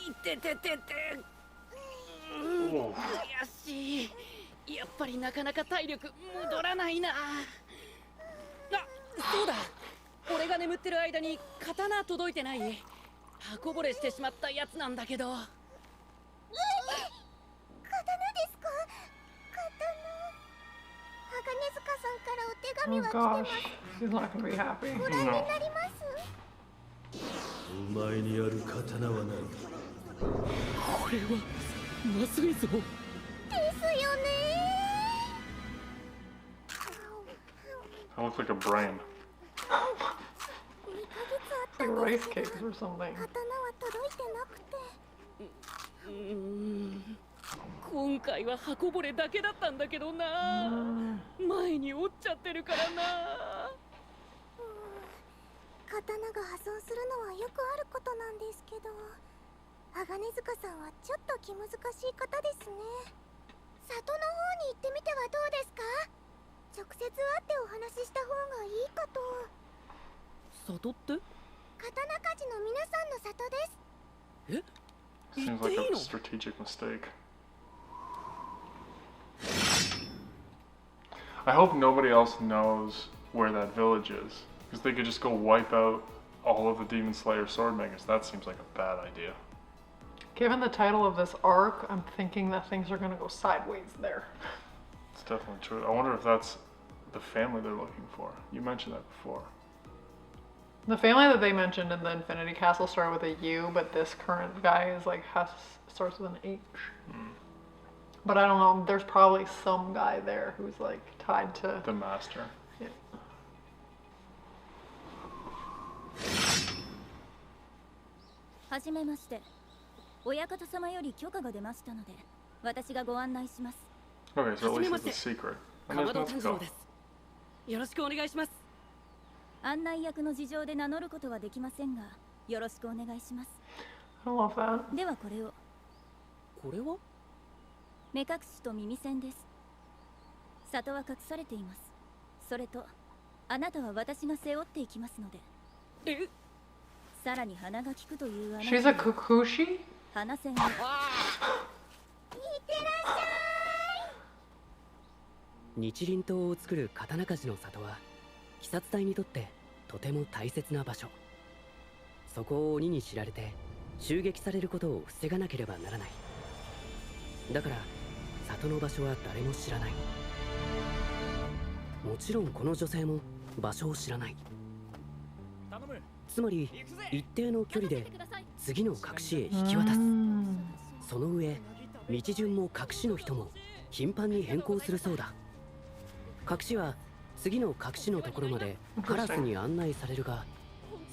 いてててて。おう悔しい。やっぱりなかなか体力戻らないな。あ、そうだ。俺が眠ってる間に刀届いてない。刃こぼれしてしまったやつなんだけど。刀ですか？鋼塚さんからお手 Oh 紙は来て gosh, ます。 he's not gonna be happy. ご覧になります。お前にある刀は何だ。これはまずいぞ。ですよね。 That looks like a brain. 2ヶ月あった Like んです rice けど cakes or something. 刀は届いてなくて。今回は刃こぼれだけだったんだけどな。前に折っちゃってるからな。刀が破損するのはよくあることなんですけど、鋼塚さんはちょっと気難しい方ですね。里の方に行ってみてはどうですか？直接会ってお話しした方がいいかと。里って？刀鍛冶の皆さんの里です。え？ Seems like a strategic mistake. I hope nobody else knows where that village is, because they could just go wipe out all of the Demon Slayer Swordmakers. That seems like a bad idea. Given the title of this arc, I'm thinking that things are gonna go sideways there. It's definitely true. I wonder if that's the family they're looking for. You mentioned that before. The family that they mentioned in the Infinity Castle started with a U, but this current guy is like starts with an H. But I don't know. There's probably some guy there who's like tied to The master. Yeah. はじめまして。親方様より許可が出ましたので、私がご案内します。 Okay, so at least it's a secret. か And ま there's ど no 炭治郎です。よろしくお願いします。案内役の事情で名乗ることはできませんが、よろしくお願いします。 I don't love that. ではこれを。これは？目隠しと耳栓です。里は隠されています。それと、あなたは私が背負っていきますので。え？さらに鼻が利くというあなた She's a Kukushi? 鼻栓を。いってらっしゃい。日輪刀を作る刀鍛冶の里は鬼殺隊にとってとても大切な場所。そこを鬼に知られて襲撃されることを防がなければならない。だから里の場所は誰も知らない。もちろんこの女性も場所を知らない。つまり一定の距離で次の隠しへ引き渡す。その上道順も隠しの人も頻繁に変更するそうだ。隠しは次の隠しのところまでカラスに案内されるが、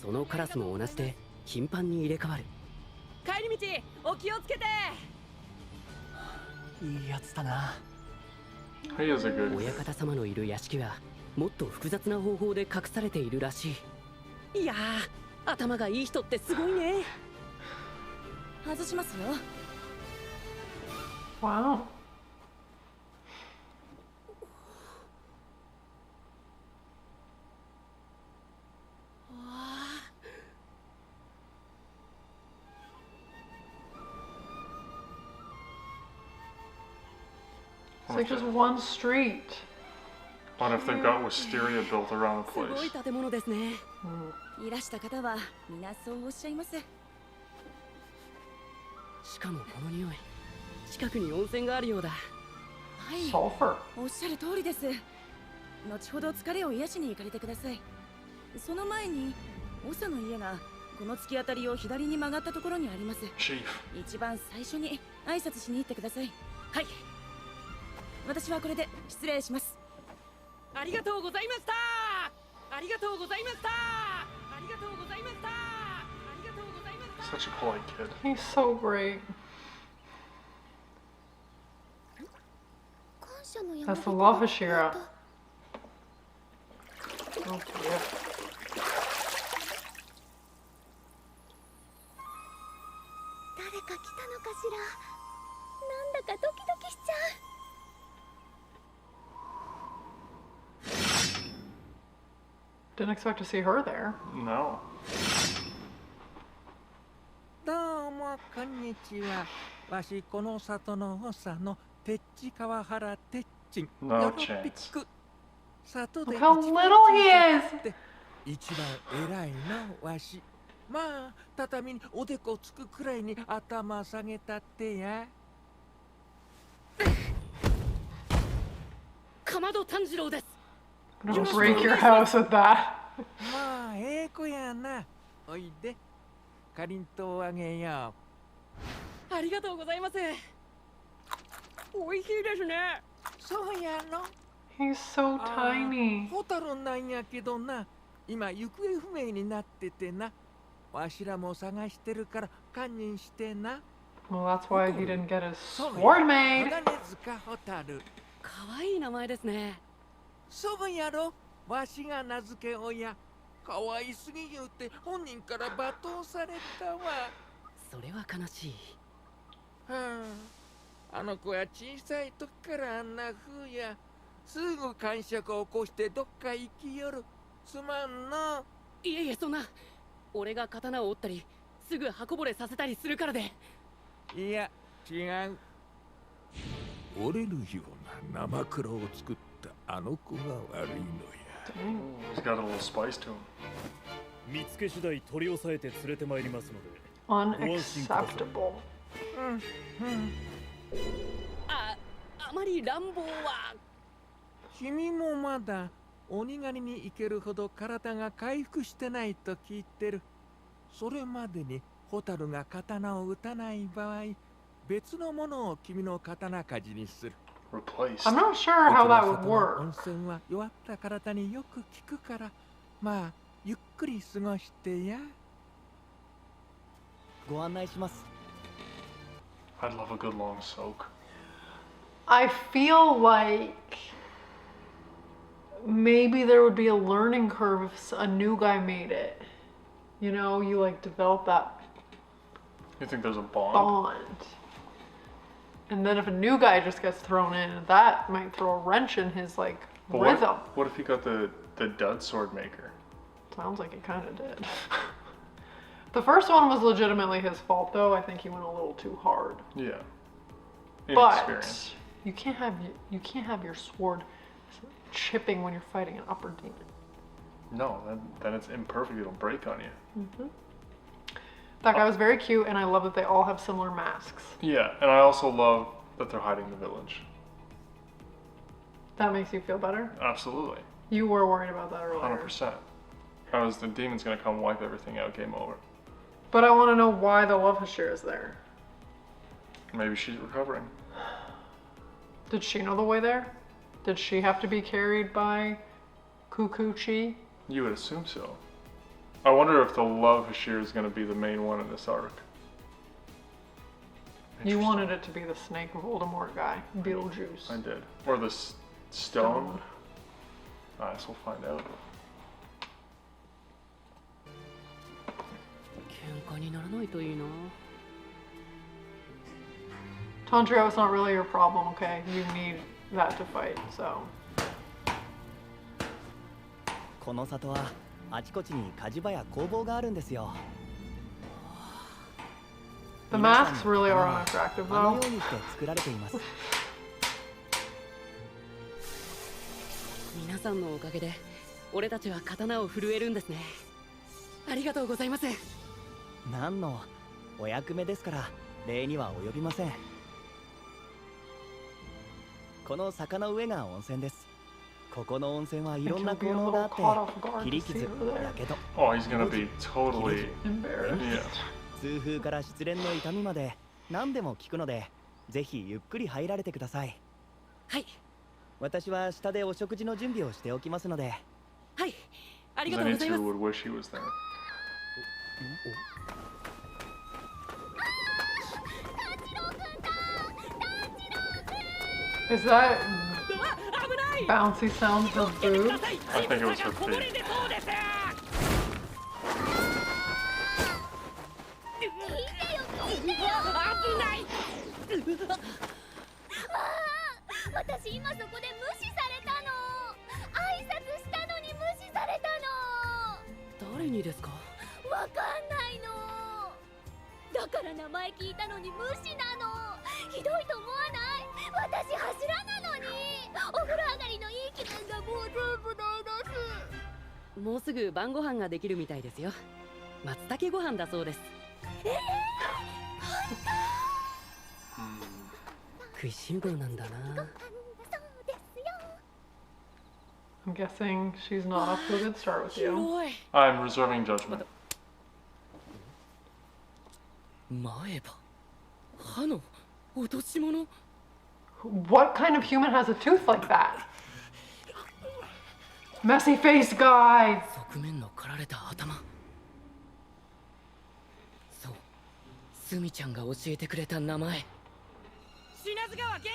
そのカラスも同じで頻繁に入れ替わる。帰り道お気をつけて。いいやつだな。 He is a good. 親方様のいる屋敷はもっと複雑な方法で隠されているらしい。いやー、頭がいい人ってすごいね。外しますよ。 Wow. It's like just one street. What if they've got wisteria built around the すごい place? 建物ですね。いらした方は皆そうおっしゃいます。しかもこの匂い、近くに温泉があるようだ。はい、 Sulfur. おっしゃる通りです。後ほど疲れを癒しに行かれてください。その前に長の家がこの突き当たりを左に曲がったところにあります。 Chief. 一番最初に挨拶しに行ってください。はい、私はこれで失礼します。ありがとうございました。ありがとうございました。ありがとうございました。ありがとうございました。Such a polite kid. He's so great. That's the love Hashira. Oh dear. 誰か来たのかしら。なんだかドキドキしちゃう。 Didn't expect to see her there. No. どうもこんにちは。わしこの里の長の鉄地川原鉄鎮。 No よろぴ chance. く。里で Look how 一番 little he 小さ is. くて一番偉いのわし。まあ畳におでこつくくらいに頭下げたってや。かまど炭治郎です。 I'm gonna break your house with that. まあええ子やな。おいで。かりんとうあげよう。ありがとうございます。美味しいですね。そうやの。 He's so tiny. ホタルなんやけどな。今行方不明になっててな。わしらも探してるから堪忍してな。 Well, that's why he didn't get his sword made. 鋼塚ホタル。かわいい名前ですね。そうやろ。わしが名付け親。かわいすぎ言うて本人から罵倒されたわ。それは悲しい。はあ、あの子は小さい時からあんな風や。すぐ感触を起こしてどっか行きよる。すまんの。いえいえ、そんな。俺が刀を折ったりすぐ刃こぼれさせたりするからで。いや違う。折れるような生黒を作ったあの子が悪いのや。 He's got a little spice to him. 見つけ次第取り押さえて連れてまいりますので。 Unacceptable. あまり乱暴は。君もまだ鬼狩りに行けるほど体が回復してないと聞いてる。それまでにホタルが刀を撃たない場合、別のものを君の刀鍛冶にする。 Replaced. I'm not sure how that would 温 work. 泉は弱った体によく効くから、まあゆっくり過ごしてや。ご案内します。 I'd love a good long soak. I feel like maybe there would be a learning curve if a new guy made it. You know, you like develop that You think there's a bond? bond. And then if a new guy just gets thrown in, that might throw a wrench in his like But rhythm. what if he got the dud sword maker? Sounds like he kind of did. The first one was legitimately his fault, though. I think he went a little too hard. Yeah. But Inexperience. you can't have your sword chipping when you're fighting an upper demon. No, then it's imperfect. It'll break on you. That guy was very cute, and I love that they all have similar masks. Yeah, and I also love that they're hiding the village. That makes you feel better. Absolutely. You were worried about that earlier. 100%. The demon's gonna come wipe everything out. Game over. But I want to know why the love Hashira is there. Maybe she's recovering. Did she know the way there? Did she have to be carried by Kukuchi? You would assume so. I wonder if the love Hashir is going to be the main one in this arc. You wanted it to be the Snake Voldemort guy, Beetlejuice. I did. Or the stone. I guess we'll find out. 喧嘩にならないといいな。 Tanjiro, it's not really your problem, okay? You need that to fight, so. この里はあちこちに火事場や工房があるんですよ。 The masks really are unattractive, あの though. ようにして作られています。皆さんのおかげで俺たちは刀を振るえるんですね。ありがとうございます。何のお役目ですから礼には及びません。この坂の上が温泉です。ここの温泉はいろんな効能があって切り傷、やけど、 Oh, he's going to be totally... Embarrassed. Yeah. 痛風から失恋の痛みまで何でも効くので、ぜひゆっくり入られてください。はい。私は下でお食事の準備をしておきますので。はい。ありがとうございます。 Zenitsu would wish he was there. Is that bouncy sound her boobs? I think it was her feet. 私今そこで無視されたの。挨拶したのに無視されたの。誰にですか？わかんないの。だから名前聞いたのに無視なの。ひどいと思わない？私柱なのに。お風呂上がりのいい気分がもう全部台無し。もうすぐ晩ご飯ができるみたいですよ。松茸ご飯だそうです。食いしん坊なんだな。I'm guessing she's not off to a good start with you. I'm reserving judgment. 前歯、歯の落とし物。 What kind of human has a tooth like that? Messy face guy! 側面の刈られた頭。そう、スミちゃんが教えてくれた名前。品津川玄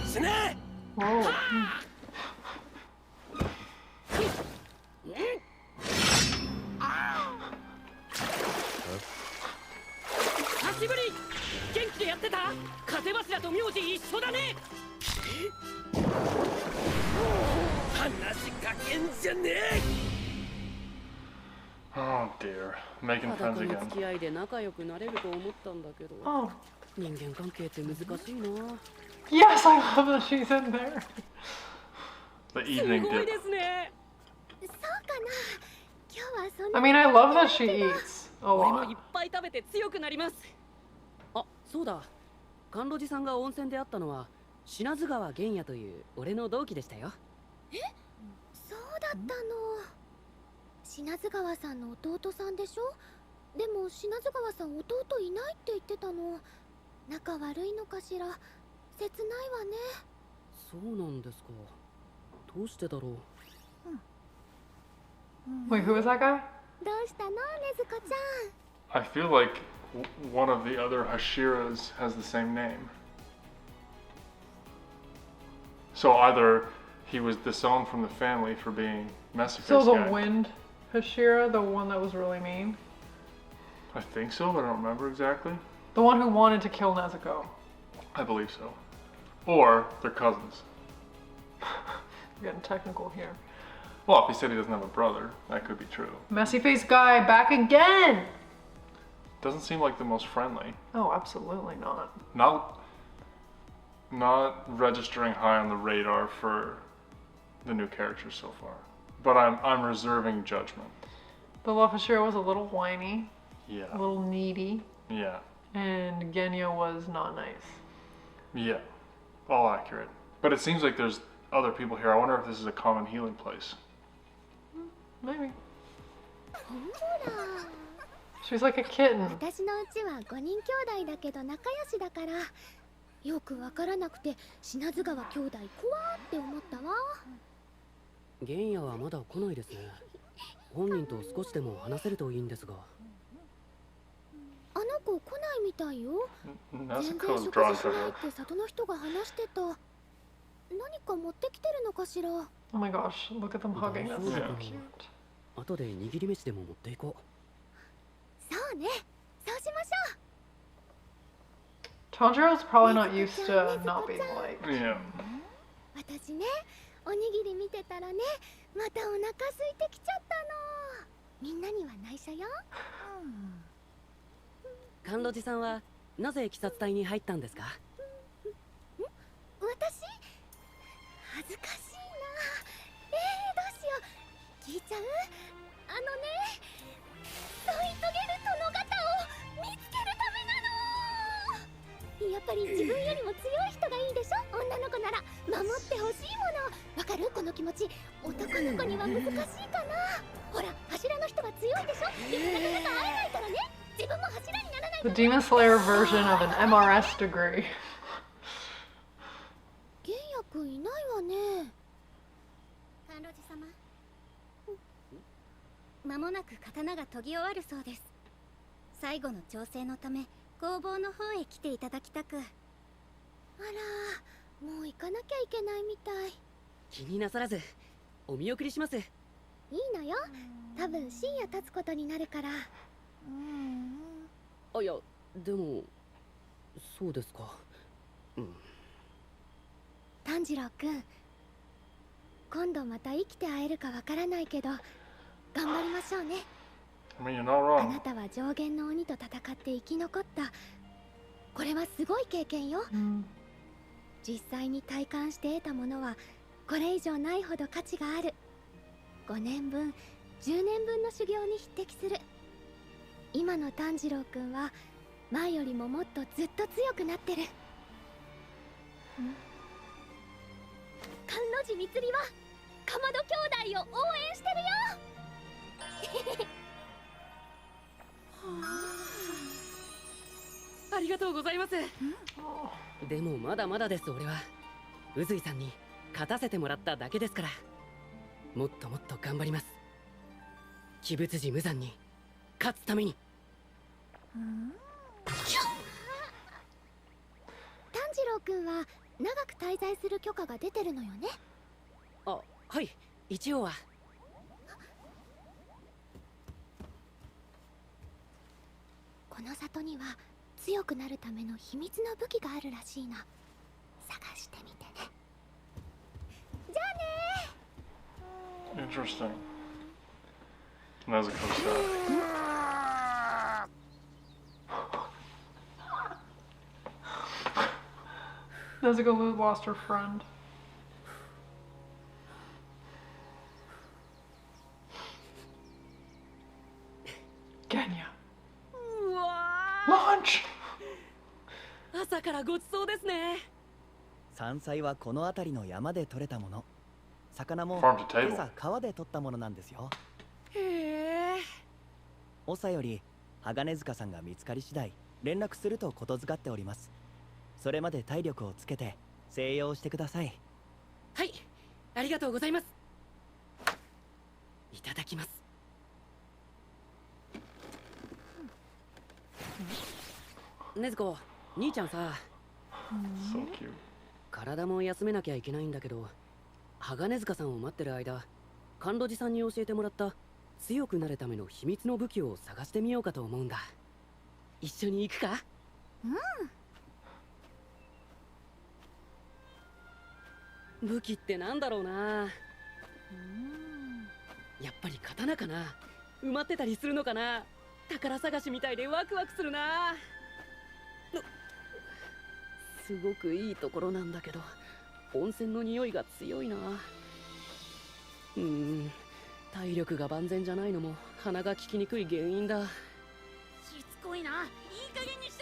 也。死ね！Whoa. 久しぶり。元気でやってた？風柱と名字一緒だね。話しかけんじゃねえ。Oh dear, making friends 裸の again. 付き合いで仲良くなれると思ったんだけど。Oh. 人間関係って難しいな。 Yes, I love that she's in there. The evening すごい dip. ですね。そうかな。今日はそんな。 I mean, I love that she eats a 俺もい lot. っぱい食べて強くなります。あ、そうだ。甘露寺さんが温泉で会ったのは品津川玄也という俺の同期でしたよ。え、そうだったの。品津川さんの弟さんでしょ。でも品津川さん弟いないって言ってたの。仲悪いのかしら。切ないわね。そうなんですか。どうしてだろう。Wait, who is that guy? どうしたの、ねずこちゃん。 I feel like one of the other Hashiras has the same name. So either he was disowned from the family for being messy face So the guy. wind Hashira, the one that was really mean? I think so, but I don't remember exactly. The one who wanted to kill Nezuko. I believe so. Or they're cousins. We're getting technical here. Well, if he said he doesn't have a brother, that could be true. Messy face guy back again! Doesn't seem like the most friendly. Oh, absolutely not. Not registering high on the radar for the new characters so far. But I'm reserving judgment. The love Hashira was a little whiny, a Yeah. little needy, Yeah. and Genya was not nice. Yeah. All accurate. But it seems like there's other people here. I wonder if this is a common healing place. Maybe. ほら。 She's like a kitten. 私のうちは5人兄弟だけど仲良しだから。よくわからなくて品津川兄弟怖って思ったわ。玄也はまだ来ないですね。本人と少しでも話せるといいんですが。あの子来ないみたいよ。全然 Nezuko's 食 drawn 事し to ない her. って里の人が話してた。何か持ってきてるのかしら。 Oh my gosh, look at them hugging. That's so Yeah. cute. 後で握り飯でも持っていこそうね。そうしましょう。 Tanjiro's probably not used to not being liked. Yeah. 私ね、おにぎり見てたらね、またお腹空いてきちゃったの。みんなには内緒よ。う。甘露寺さんはなぜ鬼殺隊に入ったんですか？私恥ずかしいな。どうしよう。聞いちゃう？あのね、添い遂げる殿方を見つけるためなの。やっぱり自分よりも強い人がいいでしょ。女の子なら守ってほしいもの。わかる？この気持ち。男の子には難しいかな。ほら、柱の人は強いでしょ。いつなかなか会えないからね。自分も柱にならない The と。 Demon Slayer version of an MRS degree. 玄也くんいないわね。甘露寺様。間もなく刀が研ぎ終わるそうです。最後の調整のため工房の方へ来ていただきたく。あら、もう行かなきゃいけないみたい。気になさらずお見送りします。いいのよ。多分深夜経つことになるから。あ、いやでもそうですか。炭治郎くん、今度また生きて会えるかわからないけど頑張りましょうね。 I mean, you're not あな wrong. たは上限の鬼と戦って生き残った。これはすごい経験よ。実際に体感して得たものはこれ以上ないほど価値がある。5年分10年分の修行に匹敵する。今の炭治郎くんは前よりももっとずっと強くなってる。甘露寺みつりはかまど兄弟を応援してるよ。ありがとうございます。でもまだまだです。俺は宇髄さんに勝たせてもらっただけですから、もっともっと頑張ります。鬼物寺無惨に勝つために。炭治郎くんは長く滞在する許可が出てるのよね。あ、はい、一応は。この里には強くなるための秘密の武器があるらしいの。探してみてね。じゃあね。 Interesting. Nezuko said. Nezuko lost her friend. Genya. うわLunch! ー、朝からごちそうですね。山菜はこの辺りの山で採れたもの。魚も Farm to table. 今朝川で採ったものなんですよ。へえ。長より鋼塚さんが見つかり次第連絡するとことづかっております。それまで体力をつけて静養してください。はい、ありがとうございます。いただきます。ねずこ、兄ちゃんさ、 So cute. 体も休めなきゃいけないんだけど、鋼塚さんを待ってる間、甘露寺さんに教えてもらった強くなるための秘密の武器を探してみようかと思うんだ。一緒に行くか？武器ってなんだろうな。やっぱり刀かな。埋まってたりするのかな。宝探しみたいでワクワクするな。すごくいいところなんだけど、温泉の匂いが強いな。体力が万全じゃないのも鼻が利きにくい原因だ。しつこいな。いい加減にし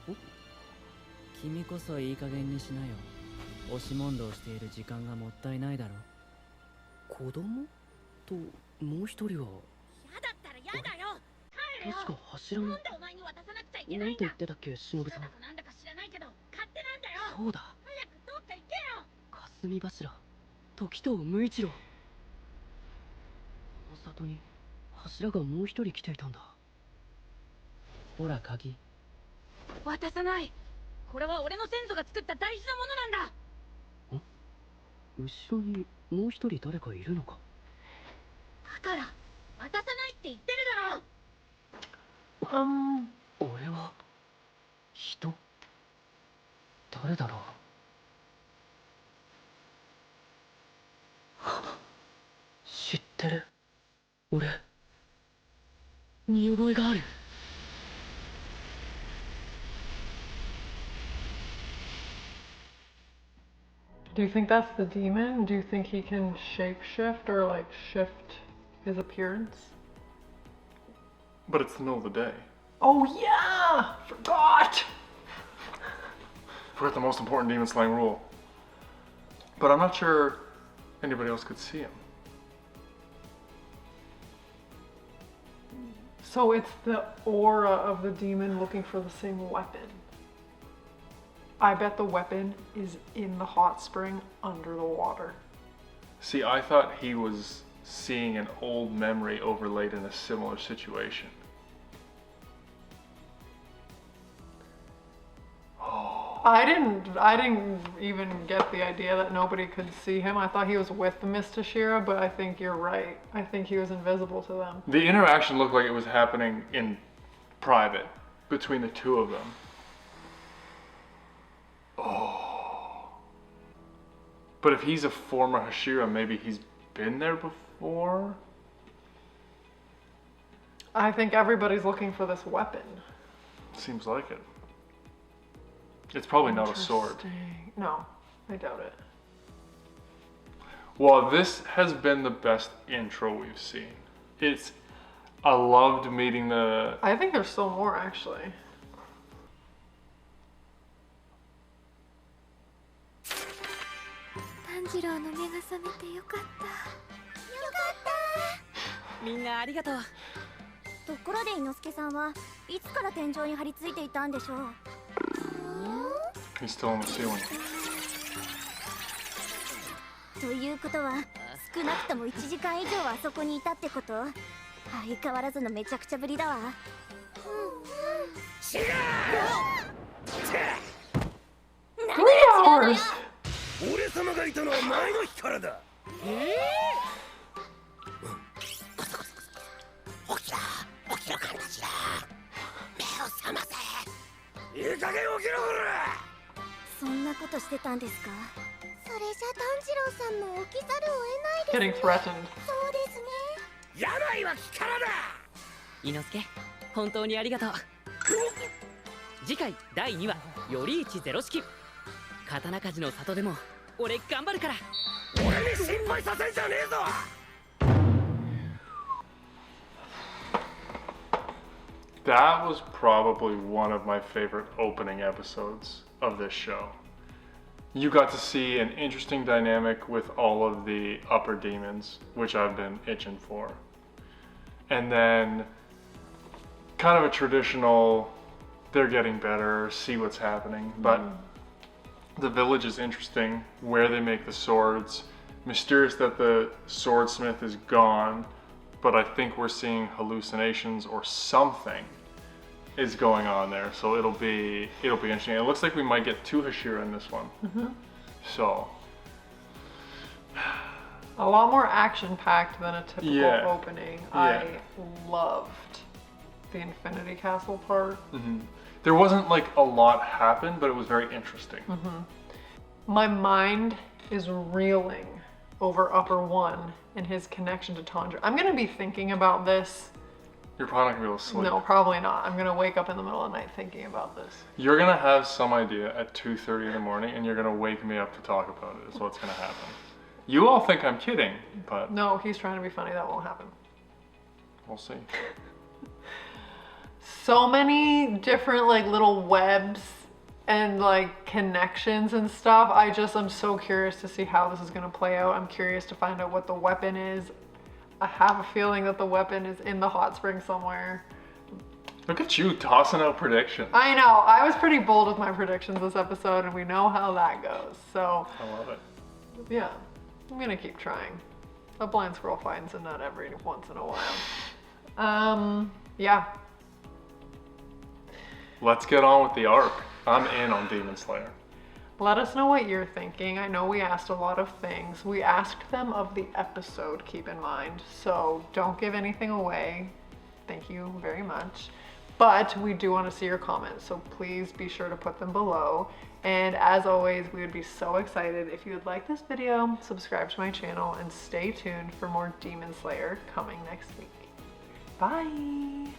ろ。君こそいい加減にしなよ。押し問答している時間がもったいないだろ。子供ともう一人はやだったらやだよ。帰れよ。確か柱の。なんでお前に渡さなくちゃいけなないんだ。んて言ってたっけ、忍さん。なんだか知らないけど勝手なんだよ。そうだ、早くどっか行けよ。霞柱、時藤無一郎。この里に柱がもう一人来ていたんだ。ほら鍵。渡さない。これは俺の先祖が作った大事なものなんだ。後ろにもう一人誰かいるのか。だから渡さないって言ってるだろ。俺は人？誰だろう。知ってる。俺見覚えがある。Do you think that's the demon? Do you think he can shapeshift or like shift his appearance? But it's the middle of the day. Oh yeah! Forgot! Forgot the most important demon slaying rule. But I'm not sure anybody else could see him. So it's the aura of the demon looking for the same weapon. I bet the weapon is in the hot spring under the water. See, I thought he was seeing an old memory overlaid in a similar situation. Oh. I didn't even get the idea that nobody could see him. I thought he was with Miss Tashira, but I think you're right. I think he was invisible to them. The interaction looked like it was happening in private between the two of them. Oh. But if he's a former Hashira, maybe he's been there before? I think everybody's looking for this weapon. Seems like it. It's probably not a sword. Interesting. No, I doubt it. Well, this has been the best intro we've seen. I loved meeting the... I think there's still more, actually. Tanjiroの目が覚めてよかった。よかった。みんなありがとう。ところで伊之助さんはいつから天井に張り付いていたんでしょう。He's still on the ceiling. ということは少なくとも1時間以上はあそこにいたってこと。相変わらずのめちゃくちゃぶりだわ。違う。何が違うのよ。俺様がいたのは前の日からだ。起きろカンタジロ。目を覚ませ。いい加減起きろこら。そんなことしてたんですか。それじゃ炭治郎さんも起きざるを得ないですね。 Getting threatened. そうですね。病は気からだ。伊之助、本当にありがとう。次回第2話より一ゼロ式。刀鍛冶の里でも俺頑張るから。俺に心配させんじゃねえぞ。That was probably one of my favorite opening episodes of this show. You got to see an interesting dynamic with all of the upper demons, which I've been itching for. And then kind of a traditional, they're getting better, see what's happening. But the village is interesting, where they make the swords. Mysterious that the swordsmith is gone, but I think we're seeing hallucinations or something is going on there. So it'll be interesting. It looks like we might get 2 Hashira in this one. So a lot more action-packed than a typical opening. I loved the Infinity Castle part. There wasn't like a lot happened, but it was very interesting. My mind is reeling over Upper One and his connection to Tanjiro. I'm gonna be thinking about this. You're probably not gonna be able to sleep. No, probably not. I'm gonna wake up in the middle of the night thinking about this. You're gonna have some idea at 2:30 in the morning, and you're gonna wake me up to talk about it. Is what's gonna happen. You all think I'm kidding, but no, he's trying to be funny. That won't happen. We'll see. So many different like little webs and like connections and stuff. I'm so curious to see how this is gonna play out. I'm curious to find out what the weapon is. I have a feeling that the weapon is in the hot spring somewhere. Look at you tossing out predictions. I know, I was pretty bold with my predictions this episode and we know how that goes. So I love it. Yeah, I'm gonna keep trying. A blind squirrel finds a nut every once in a while. Yeah. Let's get on with the arc. I'm in on Demon Slayer. Let us know what you're thinking. I know we asked a lot of things. We asked them of the episode, keep in mind. So don't give anything away. Thank you very much. But we do want to see your comments, so please be sure to put them below. And as always, we would be so excited if you would like this video, subscribe to my channel, and stay tuned for more Demon Slayer coming next week. Bye!